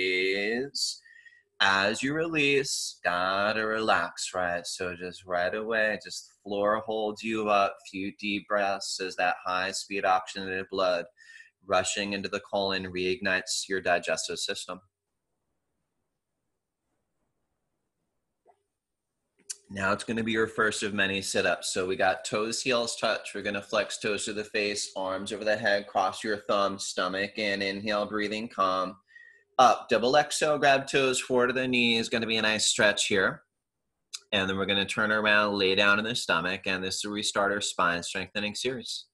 As you release, gotta relax, right? So just right away, just floor holds you up, few deep breaths as that high-speed oxygenated blood rushing into the colon reignites your digestive system. Now it's going to be your first of many sit-ups. So we got toes, heels touch. We're going to flex toes to the face, arms over the head, cross your thumbs, stomach in, inhale, breathing calm. Up, double exhale, grab toes forward to the knees. Going to be a nice stretch here. And then we're going to turn around, lay down in the stomach, and this is where we start our spine strengthening series.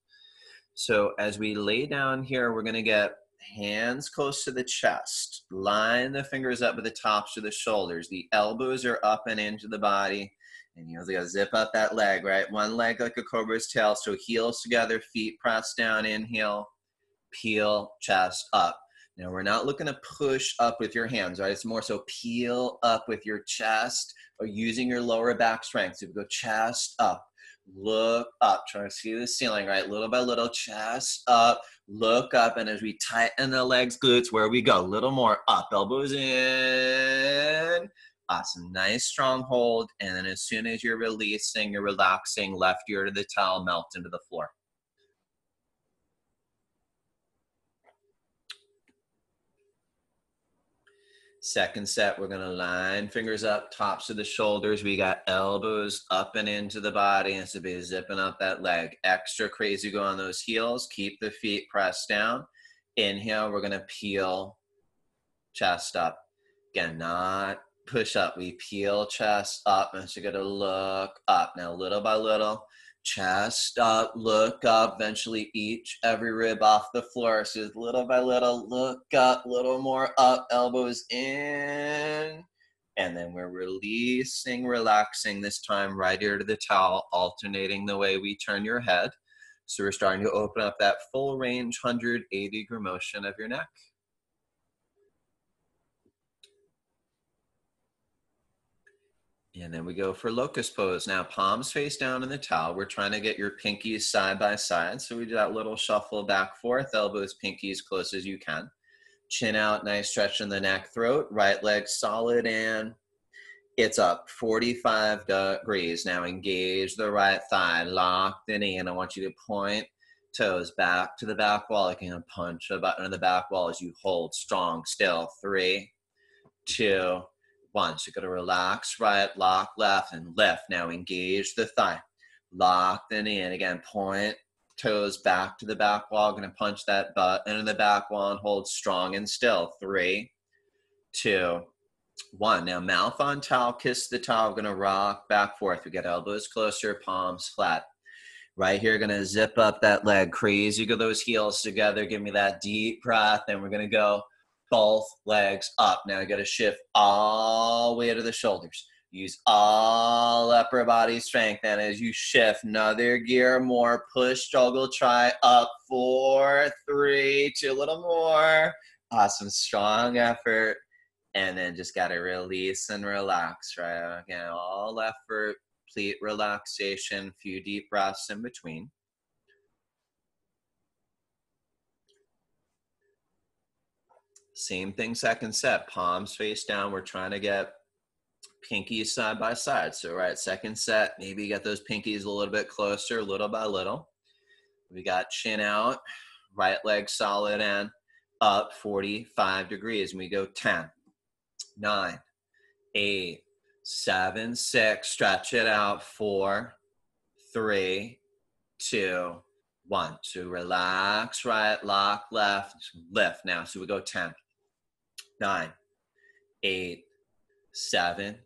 So as we lay down here, we're going to get hands close to the chest. Line the fingers up with the tops of the shoulders. The elbows are up and into the body. And you're going to zip up that leg, right? One leg like a cobra's tail. So heels together, feet pressed down, inhale, peel, chest up. Now we're not looking to push up with your hands, right? It's more so peel up with your chest or using your lower back strength. So we go chest up, look up, try to see the ceiling, right? Little by little, chest up, look up. And as we tighten the legs, glutes, where we go, little more up, elbows in. Awesome, nice strong hold. And then as soon as you're releasing, you're relaxing, left ear to the towel, melt into the floor. Second set, we're gonna line fingers up, tops of the shoulders. We got elbows up and into the body, and so be zipping up that leg. Extra crazy go on those heels. Keep the feet pressed down. Inhale, we're gonna peel, chest up. Again, not push up. We peel chest up, and so you're gonna look up. Now, little by little, chest up, look up, eventually every rib off the floor. So little by little, look up, little more up, elbows in. And then we're releasing, relaxing, this time right ear to the towel, alternating the way we turn your head. So we're starting to open up that full range, 180-degree motion of your neck. And then we go for locust pose. Now, palms face down in the towel. We're trying to get your pinkies side by side. So we do that little shuffle back, forth, elbows, pinkies close as you can. Chin out, nice stretch in the neck, throat. Right leg solid, and it's up 45 degrees. Now engage the right thigh, lock the knee, and I want you to point toes back to the back wall. You can punch a button on the back wall as you hold strong, still. 3, 2, 1. So you're going to relax right, lock left, and lift. Now engage the thigh. Lock the knee. And again, point toes back to the back wall. Going to punch that butt into the back wall and hold strong and still. 3, 2, 1. Now mouth on towel, kiss the towel. We're going to rock back, forth. We get elbows closer, palms flat. Right here, going to zip up that leg. Crazy, go those heels together. Give me that deep breath. And we're going to go both legs up. Now you got to shift all the way to the shoulders. Use all upper body strength. And as you shift, another gear more. Push, juggle, try up. 4, 3, 2, a little more. Awesome, strong effort. And then just got to release and relax, right? Again, all effort, complete relaxation, few deep breaths in between. Same thing, second set, palms face down. We're trying to get pinkies side by side. So, right, second set, maybe get those pinkies a little bit closer, little by little. We got chin out, right leg solid and up 45 degrees. And we go 10, 9, 8, 7, 6, stretch it out, 4, 3, 2, 1. So relax right, lock left, lift. Now, so we go 10, 9, 8, 7,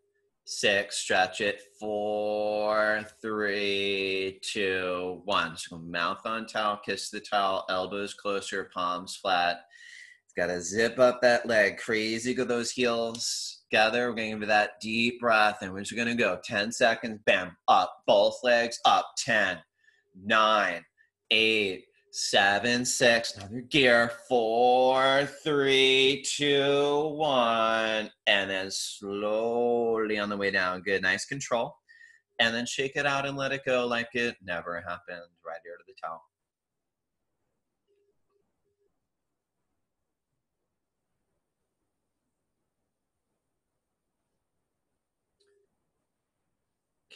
6, stretch it, 4, 3, 2, 1. So mouth on towel, kiss the towel, elbows closer, palms flat. Got to zip up that leg. Crazy, go those heels together. We're going to give that deep breath, and we're just going to go 10 seconds, bam, up, both legs up, 10, 9, 8, 7, 6, another gear, 4, 3, 2, 1, and then slowly on the way down. Good, nice control. And then shake it out and let it go like it never happened. Right here to the towel.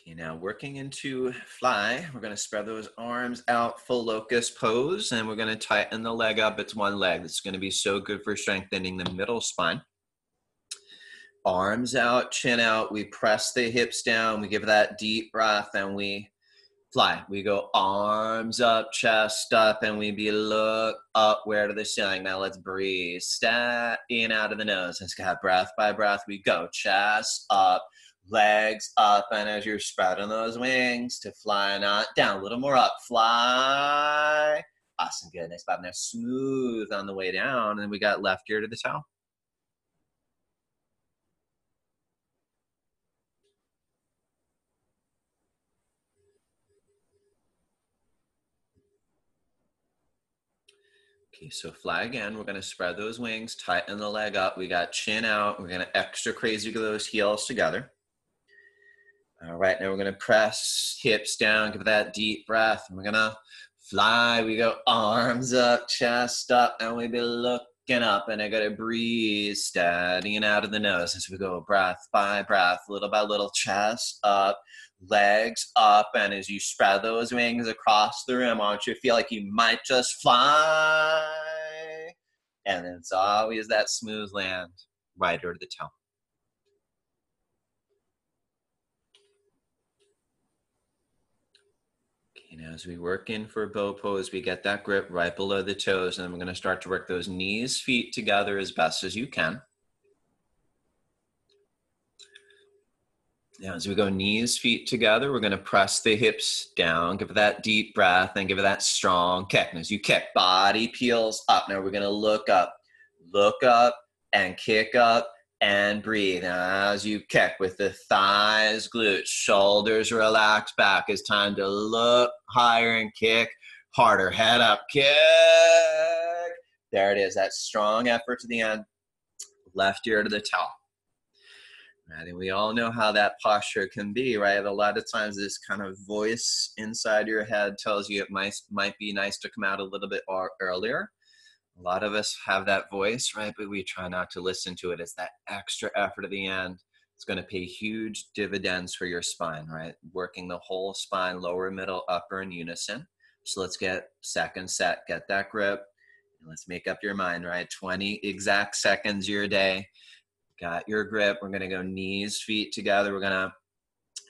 Okay, now working into fly, we're going to spread those arms out, full locust pose, and we're going to tighten the leg up. It's one leg. It's going to be so good for strengthening the middle spine. Arms out, chin out. We press the hips down. We give that deep breath and we fly. We go arms up, chest up, and we look up where to the ceiling. Now let's breathe. Step in out of the nose. Let's go breath by breath. We go chest up, legs up, and as you're spreading those wings to fly, not down. A little more up. Fly. Awesome. Good. Nice, Bob. Now smooth on the way down. And we got left ear to the toe. Okay, so fly again. We're going to spread those wings, tighten the leg up. We got chin out. We're going to extra crazy glue those heels together. All right, now we're going to press hips down, give that deep breath. And we're going to fly. We go arms up, chest up, and we be looking up. And I got to breathe, steadying out of the nose as we go breath by breath, little by little, chest up, legs up, and as you spread those wings across the room, I want you to feel like you might just fly. And it's always that smooth land, right over the toe. Okay, now as we work in for bow pose, we get that grip right below the toes, and then we're going to start to work those knees, feet together as best as you can. Now, as we go knees, feet together, we're going to press the hips down, give it that deep breath, and give it that strong kick. And as you kick, body peels up. Now we're going to look up, and kick up, and breathe. Now, as you kick with the thighs, glutes, shoulders relaxed back, it's time to look higher and kick harder. Head up, kick. There it is, that strong effort to the end. Left ear to the toe. Right, and we all know how that posture can be, right? A lot of times this kind of voice inside your head tells you it might be nice to come out a little bit earlier. A lot of us have that voice, right? But we try not to listen to it. It's that extra effort at the end. It's going to pay huge dividends for your spine, right? Working the whole spine, lower, middle, upper in unison. So let's get second set, get that grip, and let's make up your mind, right? 20 exact seconds your day. Got your grip. We're going to go knees, feet together. We're going to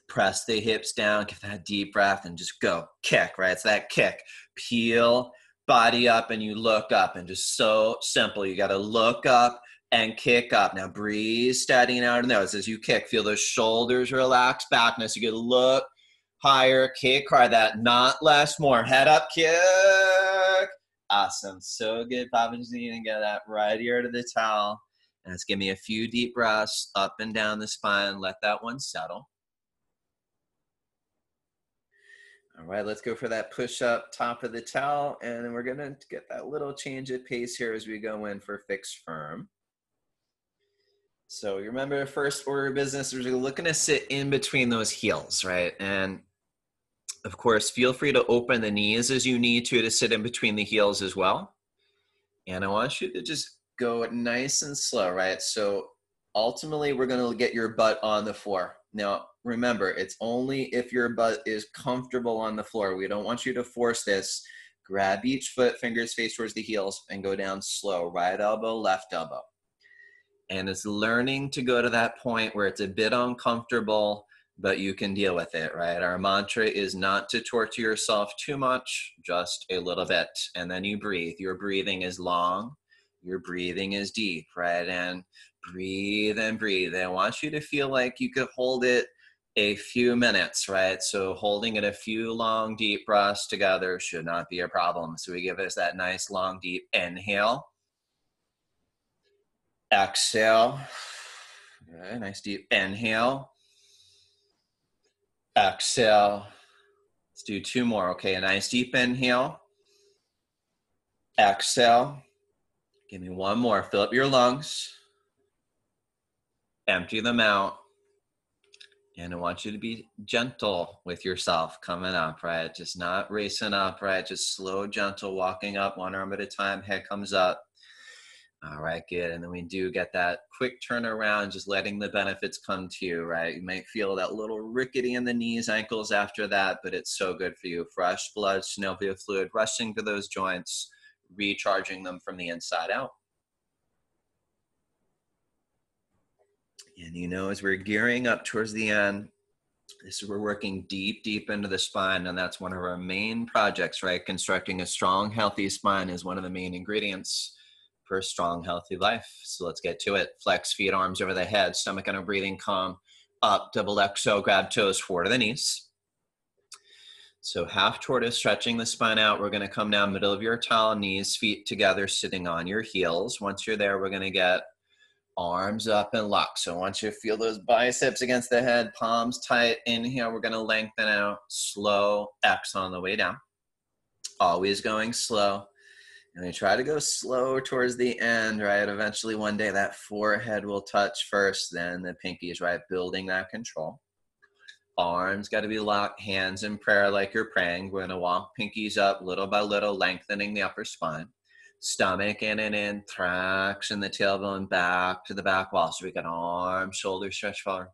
press the hips down, give that deep breath, and just go kick, right? It's that kick. Peel, body up, and you look up. And just so simple. You got to look up and kick up. Now breathe, steadying out of the nose. As you kick, feel those shoulders relax back. Now, so you get to look higher, kick hard. That not less, more. Head up, kick. Awesome. So good, Papa. Just need to get that right ear to the towel. And let's give me a few deep breaths up and down the spine. Let that one settle. All right, let's go for that push up top of the towel. And then we're going to get that little change of pace here as we go in for fixed firm. So you remember the first order of business, we're looking to sit in between those heels, right? And of course, feel free to open the knees as you need to sit in between the heels as well. And I want you to just go nice and slow, right? So ultimately, we're going to get your butt on the floor. Now, remember, it's only if your butt is comfortable on the floor. We don't want you to force this. Grab each foot, fingers face towards the heels, and go down slow. Right elbow, left elbow. And it's learning to go to that point where it's a bit uncomfortable, but you can deal with it, right? Our mantra is not to torture yourself too much, just a little bit. And then you breathe. Your breathing is long. Your breathing is deep, right? And breathe and breathe. And I want you to feel like you could hold it a few minutes, right? So holding it a few long, deep breaths together should not be a problem. So we give us that nice, long, deep inhale. Exhale. Okay, nice, deep inhale. Exhale. Let's do two more. Okay, a nice, deep inhale. Exhale. Give me one more. Fill up your lungs. Empty them out. And I want you to be gentle with yourself coming up, right? Just not racing up, right? Just slow, gentle, walking up one arm at a time. Head comes up. All right, good. And then we do get that quick turnaround, just letting the benefits come to you, right? You might feel that little rickety in the knees, ankles after that, but it's so good for you. Fresh blood, synovial fluid rushing to those joints, recharging them from the inside out. And you know, as we're gearing up towards the end, this is we're working deep, deep into the spine, and that's one of our main projects, right? Constructing a strong, healthy spine is one of the main ingredients for a strong, healthy life. So let's get to it. Flex feet, arms over the head, stomach under breathing, calm, up, double exo, grab toes, forward to the knees. So half tortoise, stretching the spine out. We're going to come down middle of your towel, knees, feet together, sitting on your heels. Once you're there, we're going to get arms up and lock. So once you feel those biceps against the head, palms tight, inhale, we're going to lengthen out, slow, exhale on the way down. Always going slow. And we try to go slow towards the end, right? Eventually one day that forehead will touch first, then the pinkies, right? Building that control. Arms got to be locked, hands in prayer like you're praying. We're going to walk pinkies up little by little, lengthening the upper spine. Stomach in and in, traction the tailbone back to the back wall. So we got arms, shoulders stretch forward.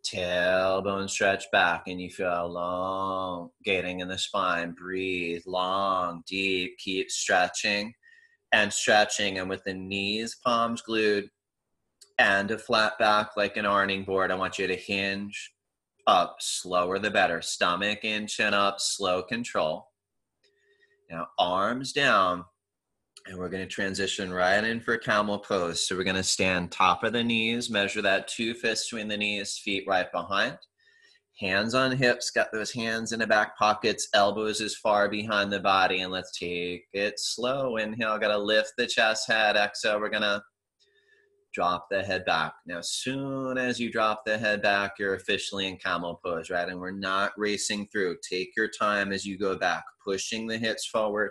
Tailbone stretch back, and you feel elongating in the spine. Breathe long, deep, keep stretching and stretching. And with the knees, palms glued, and a flat back like an ironing board, I want you to hinge up, slower the better. Stomach in, chin up, slow control. Now arms down, and we're going to transition right in for camel pose. So we're going to stand top of the knees, measure that 2 fists between the knees, feet right behind. Hands on hips, got those hands in the back pockets, elbows as far behind the body, and let's take it slow. Inhale, got to lift the chest, head. Exhale, we're going to drop the head back. Now, as soon as you drop the head back, you're officially in camel pose, right? And we're not racing through. Take your time as you go back, pushing the hips forward,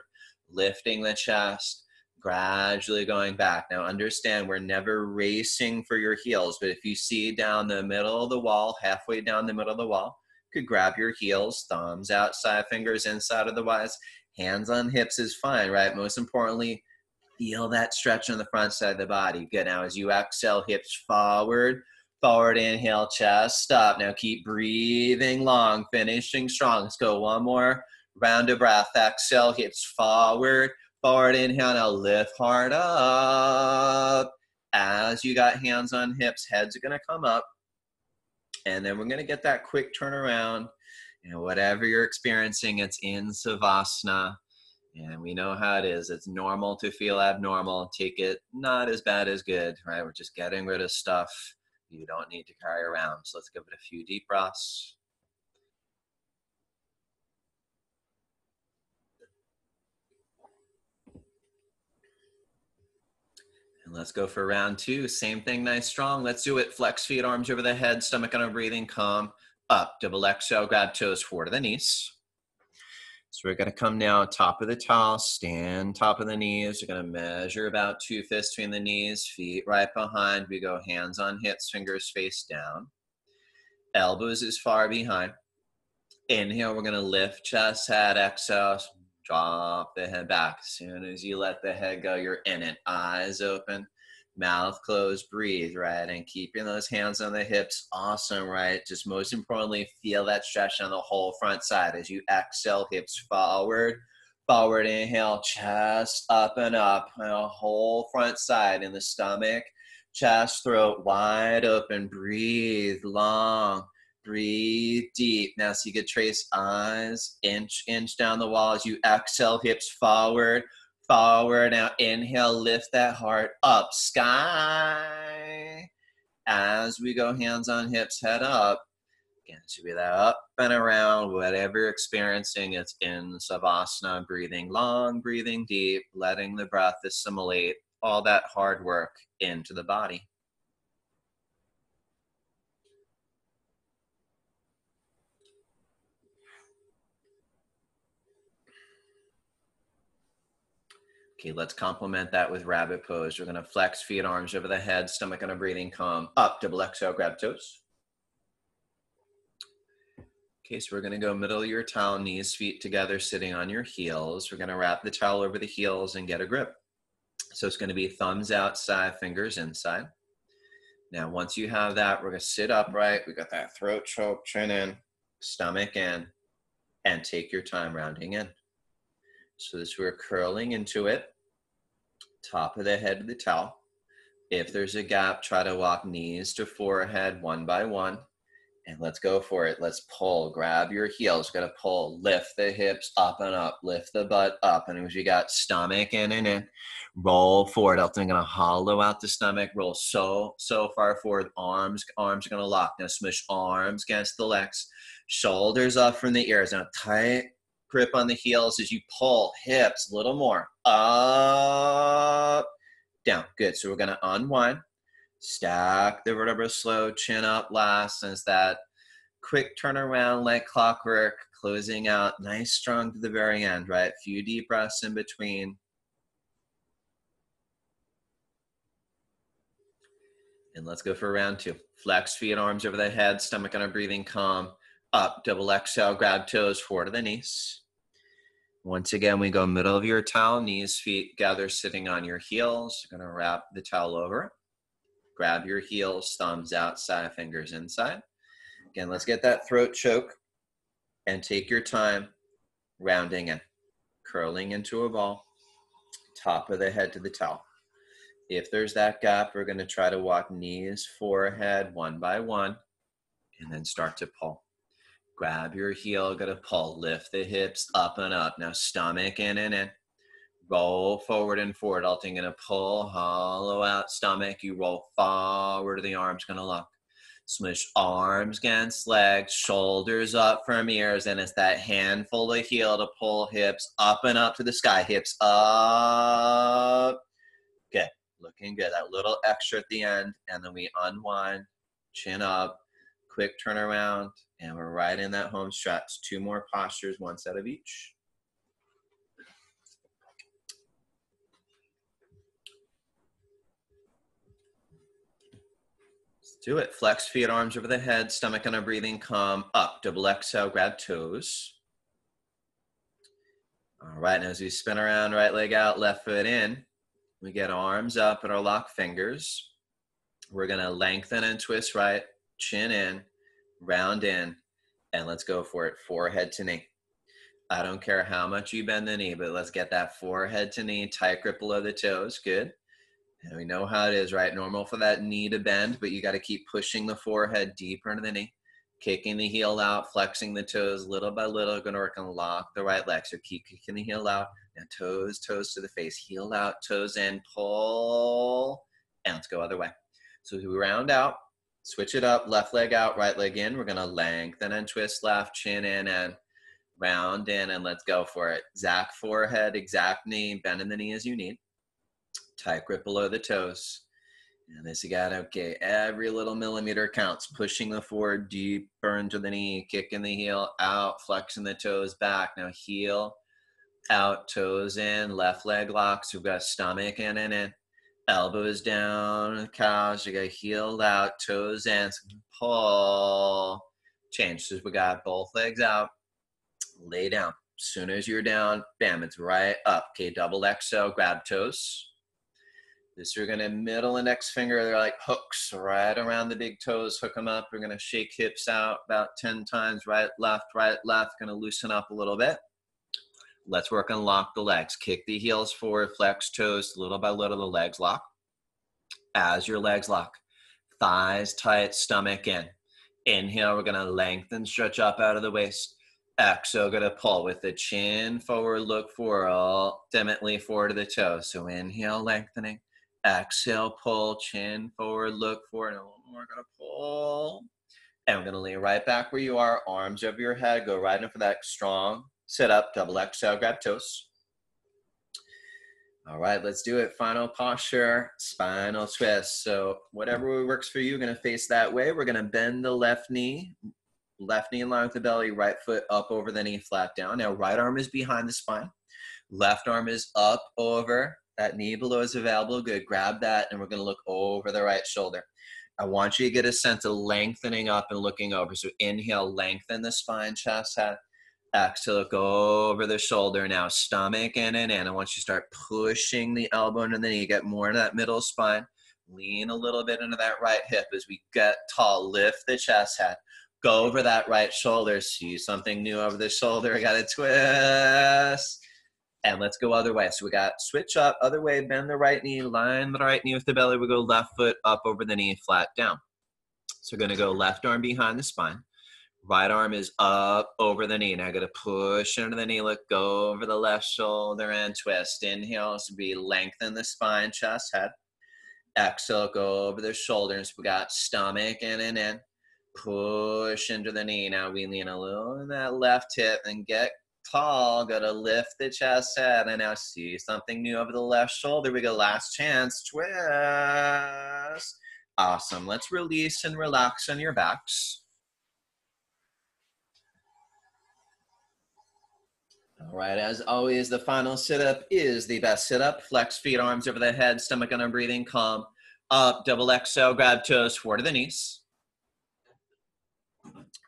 lifting the chest, gradually going back. Now, understand we're never racing for your heels, but if you see down the middle of the wall, halfway down the middle of the wall, you could grab your heels, thumbs outside, fingers inside, otherwise, hands on hips is fine, right? Most importantly, feel that stretch on the front side of the body. Good. Now, as you exhale, hips forward, forward inhale, chest up. Now, keep breathing long, finishing strong. Let's go one more round of breath. Exhale, hips forward, forward inhale. Now, lift heart up. As you got hands on hips, heads are going to come up. And then we're going to get that quick turnaround. And whatever you're experiencing, it's in Savasana. And we know how it is. It's normal to feel abnormal. Take it not as bad as good, right? We're just getting rid of stuff you don't need to carry around. So let's give it a few deep breaths. And let's go for round 2. Same thing, nice, strong. Let's do it. Flex feet, arms over the head, stomach under breathing, calm, up. Double exhale, grab toes forward to the knees. So we're going to come now top of the towel, stand top of the knees. We're going to measure about 2 fists between the knees, feet right behind. We go hands on hips, fingers face down. Elbows as far behind. Inhale, we're going to lift chest, head, exhale, drop the head back. As soon as you let the head go, you're in it. Eyes open, mouth closed, breathe, right? And keeping those hands on the hips, awesome, right? Just most importantly, feel that stretch on the whole front side. As you exhale, hips forward, forward inhale, chest up and up, and a whole front side in the stomach, chest, throat wide open, breathe long, breathe deep. Now, so you could trace eyes, inch down the wall as you exhale, hips forward, forward. Now inhale, lift that heart up, sky. As we go hands on hips, head up. Again, it should be that up and around, whatever you're experiencing. It's in Savasana, breathing long, breathing deep, letting the breath assimilate all that hard work into the body. Okay, let's complement that with rabbit pose. We're going to flex feet, arms over the head, stomach under breathing, calm, up, double exhale, grab toes. Okay, so we're going to go middle of your towel, knees, feet together, sitting on your heels. We're going to wrap the towel over the heels and get a grip. So it's going to be thumbs outside, fingers inside. Now, once you have that, we're going to sit upright. We got that throat choke, chin in, stomach in, and take your time rounding in. So this, we're curling into it, top of the head of the towel. If there's a gap, try to walk knees to forehead one by one. And let's go for it. Let's pull. Grab your heels. Got to pull. Lift the hips up and up. Lift the butt up. And as you got stomach in and in, roll forward. I'm going to hollow out the stomach. Roll so far forward. Arms are going to lock. Now smush arms against the legs. Shoulders up from the ears. Now tight grip on the heels as you pull. Hips a little more. Up, down. Good. So we're going to unwind. Stack the vertebrae slow, chin up last, and it's that quick turnaround like clockwork, closing out nice strong to the very end, right? Few deep breaths in between. And let's go for round two. Flex feet, arms over the head, stomach on a breathing calm. Up, double exhale, grab toes, forward to the knees. Once again, we go middle of your towel, knees, feet gather sitting on your heels. You're gonna wrap the towel over. Grab your heels, thumbs outside, fingers inside. Again, let's get that throat choke and take your time rounding in, curling into a ball, top of the head to the towel. If there's that gap, we're going to try to walk knees, forehead, one by one, and then start to pull. Grab your heel, going to pull, lift the hips up and up. Now stomach in and in. Roll forward and forward. Ulting gonna pull, hollow out stomach. You roll forward, the arms gonna lock. Smush arms against legs, shoulders up from ears, and it's that handful of heel to pull hips up and up to the sky. Hips up. Good, looking good. That little extra at the end, and then we unwind, chin up, quick turnaround, and we're right in that home stretch. Two more postures, one set of each. Do it. Flex feet, arms over the head, stomach on a breathing calm. Up, double exhale, grab toes. All right, and as we spin around, right leg out, left foot in, we get arms up and our lock fingers. We're gonna lengthen and twist right, chin in, round in, and let's go for it, forehead to knee. I don't care how much you bend the knee, but let's get that forehead to knee, tight grip below the toes, good. And we know how it is, right? Normal for that knee to bend, but you got to keep pushing the forehead deeper into the knee, kicking the heel out, flexing the toes little by little. Going to work on lock the right leg. So keep kicking the heel out. Now toes to the face. Heel out, toes in, pull, and let's go other way. So we round out, switch it up, left leg out, right leg in. We're going to lengthen and twist left, chin in and round in, and let's go for it. Exact forehead, exact knee, bend in the knee as you need. Tight grip below the toes. And this you got, okay, every little millimeter counts. Pushing the forward deeper into the knee, kicking the heel out, flexing the toes back. Now heel out, toes in, left leg locks. We've got stomach in and in. Elbows down, cows. You got heel out, toes in. So pull, change. So we got both legs out. Lay down. As soon as you're down, bam, it's right up. Okay, double exhale, grab toes. This you're gonna middle index finger, they're like hooks right around the big toes, hook them up. We're gonna shake hips out about 10 times, right, left, gonna loosen up a little bit. Let's work on lock the legs. Kick the heels forward, flex toes, little by little the legs lock. As your legs lock, thighs tight, stomach in. Inhale, we're gonna lengthen, stretch up out of the waist. Exhale, gonna pull with the chin forward, look forward, ultimately forward to the toes. So inhale, lengthening. Exhale, pull, chin forward, look forward, and a little more, gonna pull. And we're gonna lean right back where you are, arms over your head, go right in for that strong sit up, double exhale, grab toes. All right, let's do it. Final posture, spinal twist. So whatever works for you, you're gonna face that way. We're gonna bend the left knee in line with the belly, right foot up over the knee, flat down. Now right arm is behind the spine, left arm is up over. That knee below is available. Good. Grab that, and we're going to look over the right shoulder. I want you to get a sense of lengthening up and looking over. So inhale, lengthen the spine, chest, head. Exhale, go over the shoulder. Now stomach in and in. I want you to start pushing the elbow into the knee. Get more into that middle spine. Lean a little bit into that right hip as we get tall. Lift the chest, head. Go over that right shoulder. See something new over the shoulder. I got to twist. And let's go other way. So we got switch up, other way, bend the right knee, line the right knee with the belly. We go left foot up over the knee, flat down. So we're gonna go left arm behind the spine. Right arm is up over the knee. Now I'm gonna push into the knee, look, go over the left shoulder and twist. Inhale, so we lengthen the spine, chest, head. Exhale, go over the shoulders. We got stomach in and in. Push into the knee. Now we lean a little in that left hip and get tall. Gotta lift the chest, head, and now see something new over the left shoulder. We go last chance, twist. Awesome. Let's release and relax on your backs. All right, as always, the final sit-up is the best sit-up. Flex feet, arms over the head, stomach on our breathing, calm. Up, double exhale, grab toes, forward to the knees.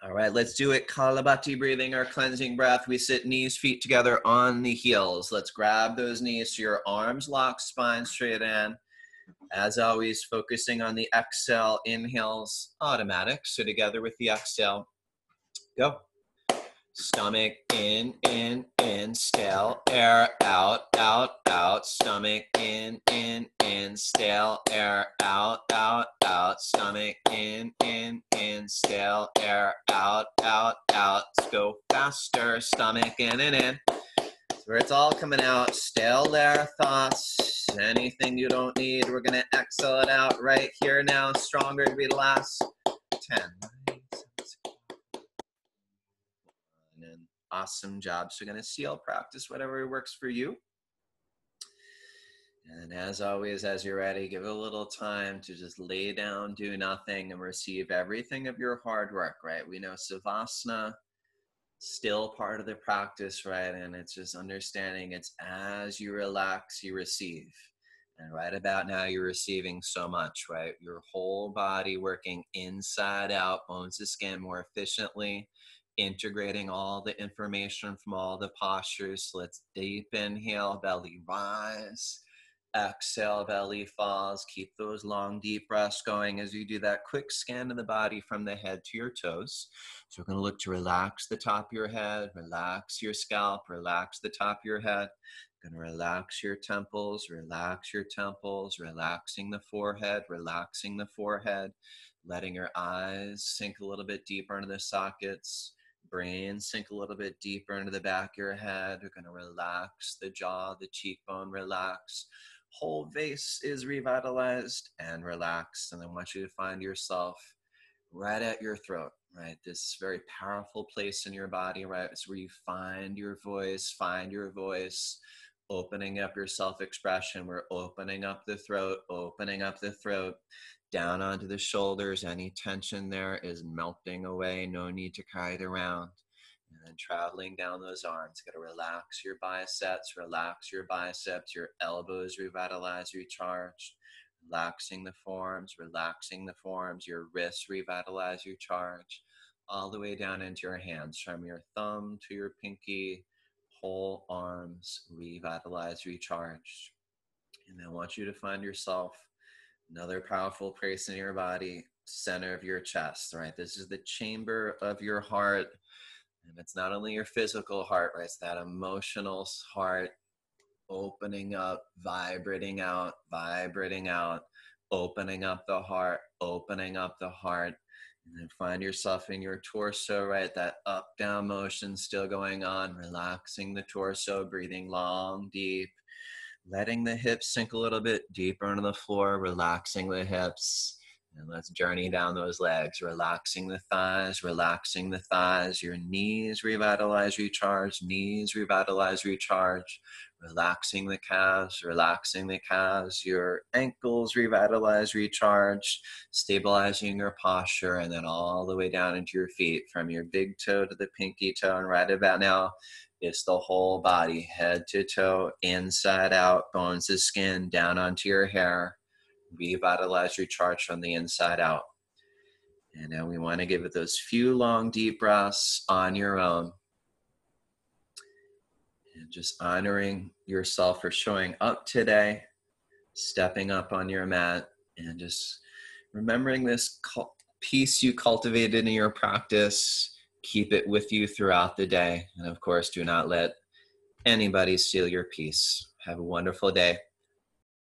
All right, let's do it. Kalabati breathing, our cleansing breath. We sit knees, feet together on the heels. Let's grab those knees so your arms lock, spine straight in. As always, focusing on the exhale, inhales, automatic. So together with the exhale, go. Stomach in, stale air, out, out, out. Stomach in, stale air, out, out, out. Stomach in, stale air, out, out, out. Let's go faster. Stomach in and in. Where it's all coming out. Stale air, thoughts, anything you don't need. We're going to exhale it out right here now. Stronger to be the last 10. Awesome job. So we're going to seal practice, whatever works for you. And as always, as you're ready, give it a little time to just lay down, do nothing, and receive everything of your hard work, right? We know Savasana, still part of the practice, right? And it's just understanding it's as you relax, you receive. And right about now, you're receiving so much, right? Your whole body working inside out, bones to skin more efficiently, integrating all the information from all the postures. So let's deep inhale, belly rise. Exhale, belly falls. Keep those long, deep breaths going as you do that quick scan of the body from the head to your toes. So we're going to look to relax the top of your head, relax your scalp, relax the top of your head. Going to relax your temples, relaxing the forehead, letting your eyes sink a little bit deeper into the sockets. Brain sink a little bit deeper into the back of your head. We're going to relax the jaw, the cheekbone, relax. Whole face is revitalized and relaxed. And I want you to find yourself right at your throat, right? This very powerful place in your body, right? It's where you find your voice, opening up your self-expression. We're opening up the throat, down onto the shoulders. Any tension there is melting away. No need to carry it around. And then traveling down those arms. Got to relax your biceps, your elbows revitalize, recharge. Relaxing the forearms, your wrists revitalize, recharge. All the way down into your hands, from your thumb to your pinky, whole arms revitalize, recharge. And I want you to find yourself another powerful place in your body, center of your chest, right? This is the chamber of your heart. And it's not only your physical heart, right? It's that emotional heart opening up, vibrating out, opening up the heart. And then find yourself in your torso, right? That up, down motion still going on, relaxing the torso, breathing long, deep. Letting the hips sink a little bit deeper into the floor, relaxing the hips. And let's journey down those legs, relaxing the thighs. Your knees revitalize, recharge. Relaxing the calves. Your ankles revitalize, recharge. Stabilizing your posture, and then all the way down into your feet, from your big toe to the pinky toe. And right about now, it's the whole body, head to toe, inside out, bones to skin, down onto your hair. Revitalize, recharge from the inside out. And now we want to give it those few long, deep breaths on your own. And just honoring yourself for showing up today, stepping up on your mat, and just remembering this peace you cultivated in your practice. Keep it with you throughout the day. And of course, do not let anybody steal your peace. Have a wonderful day.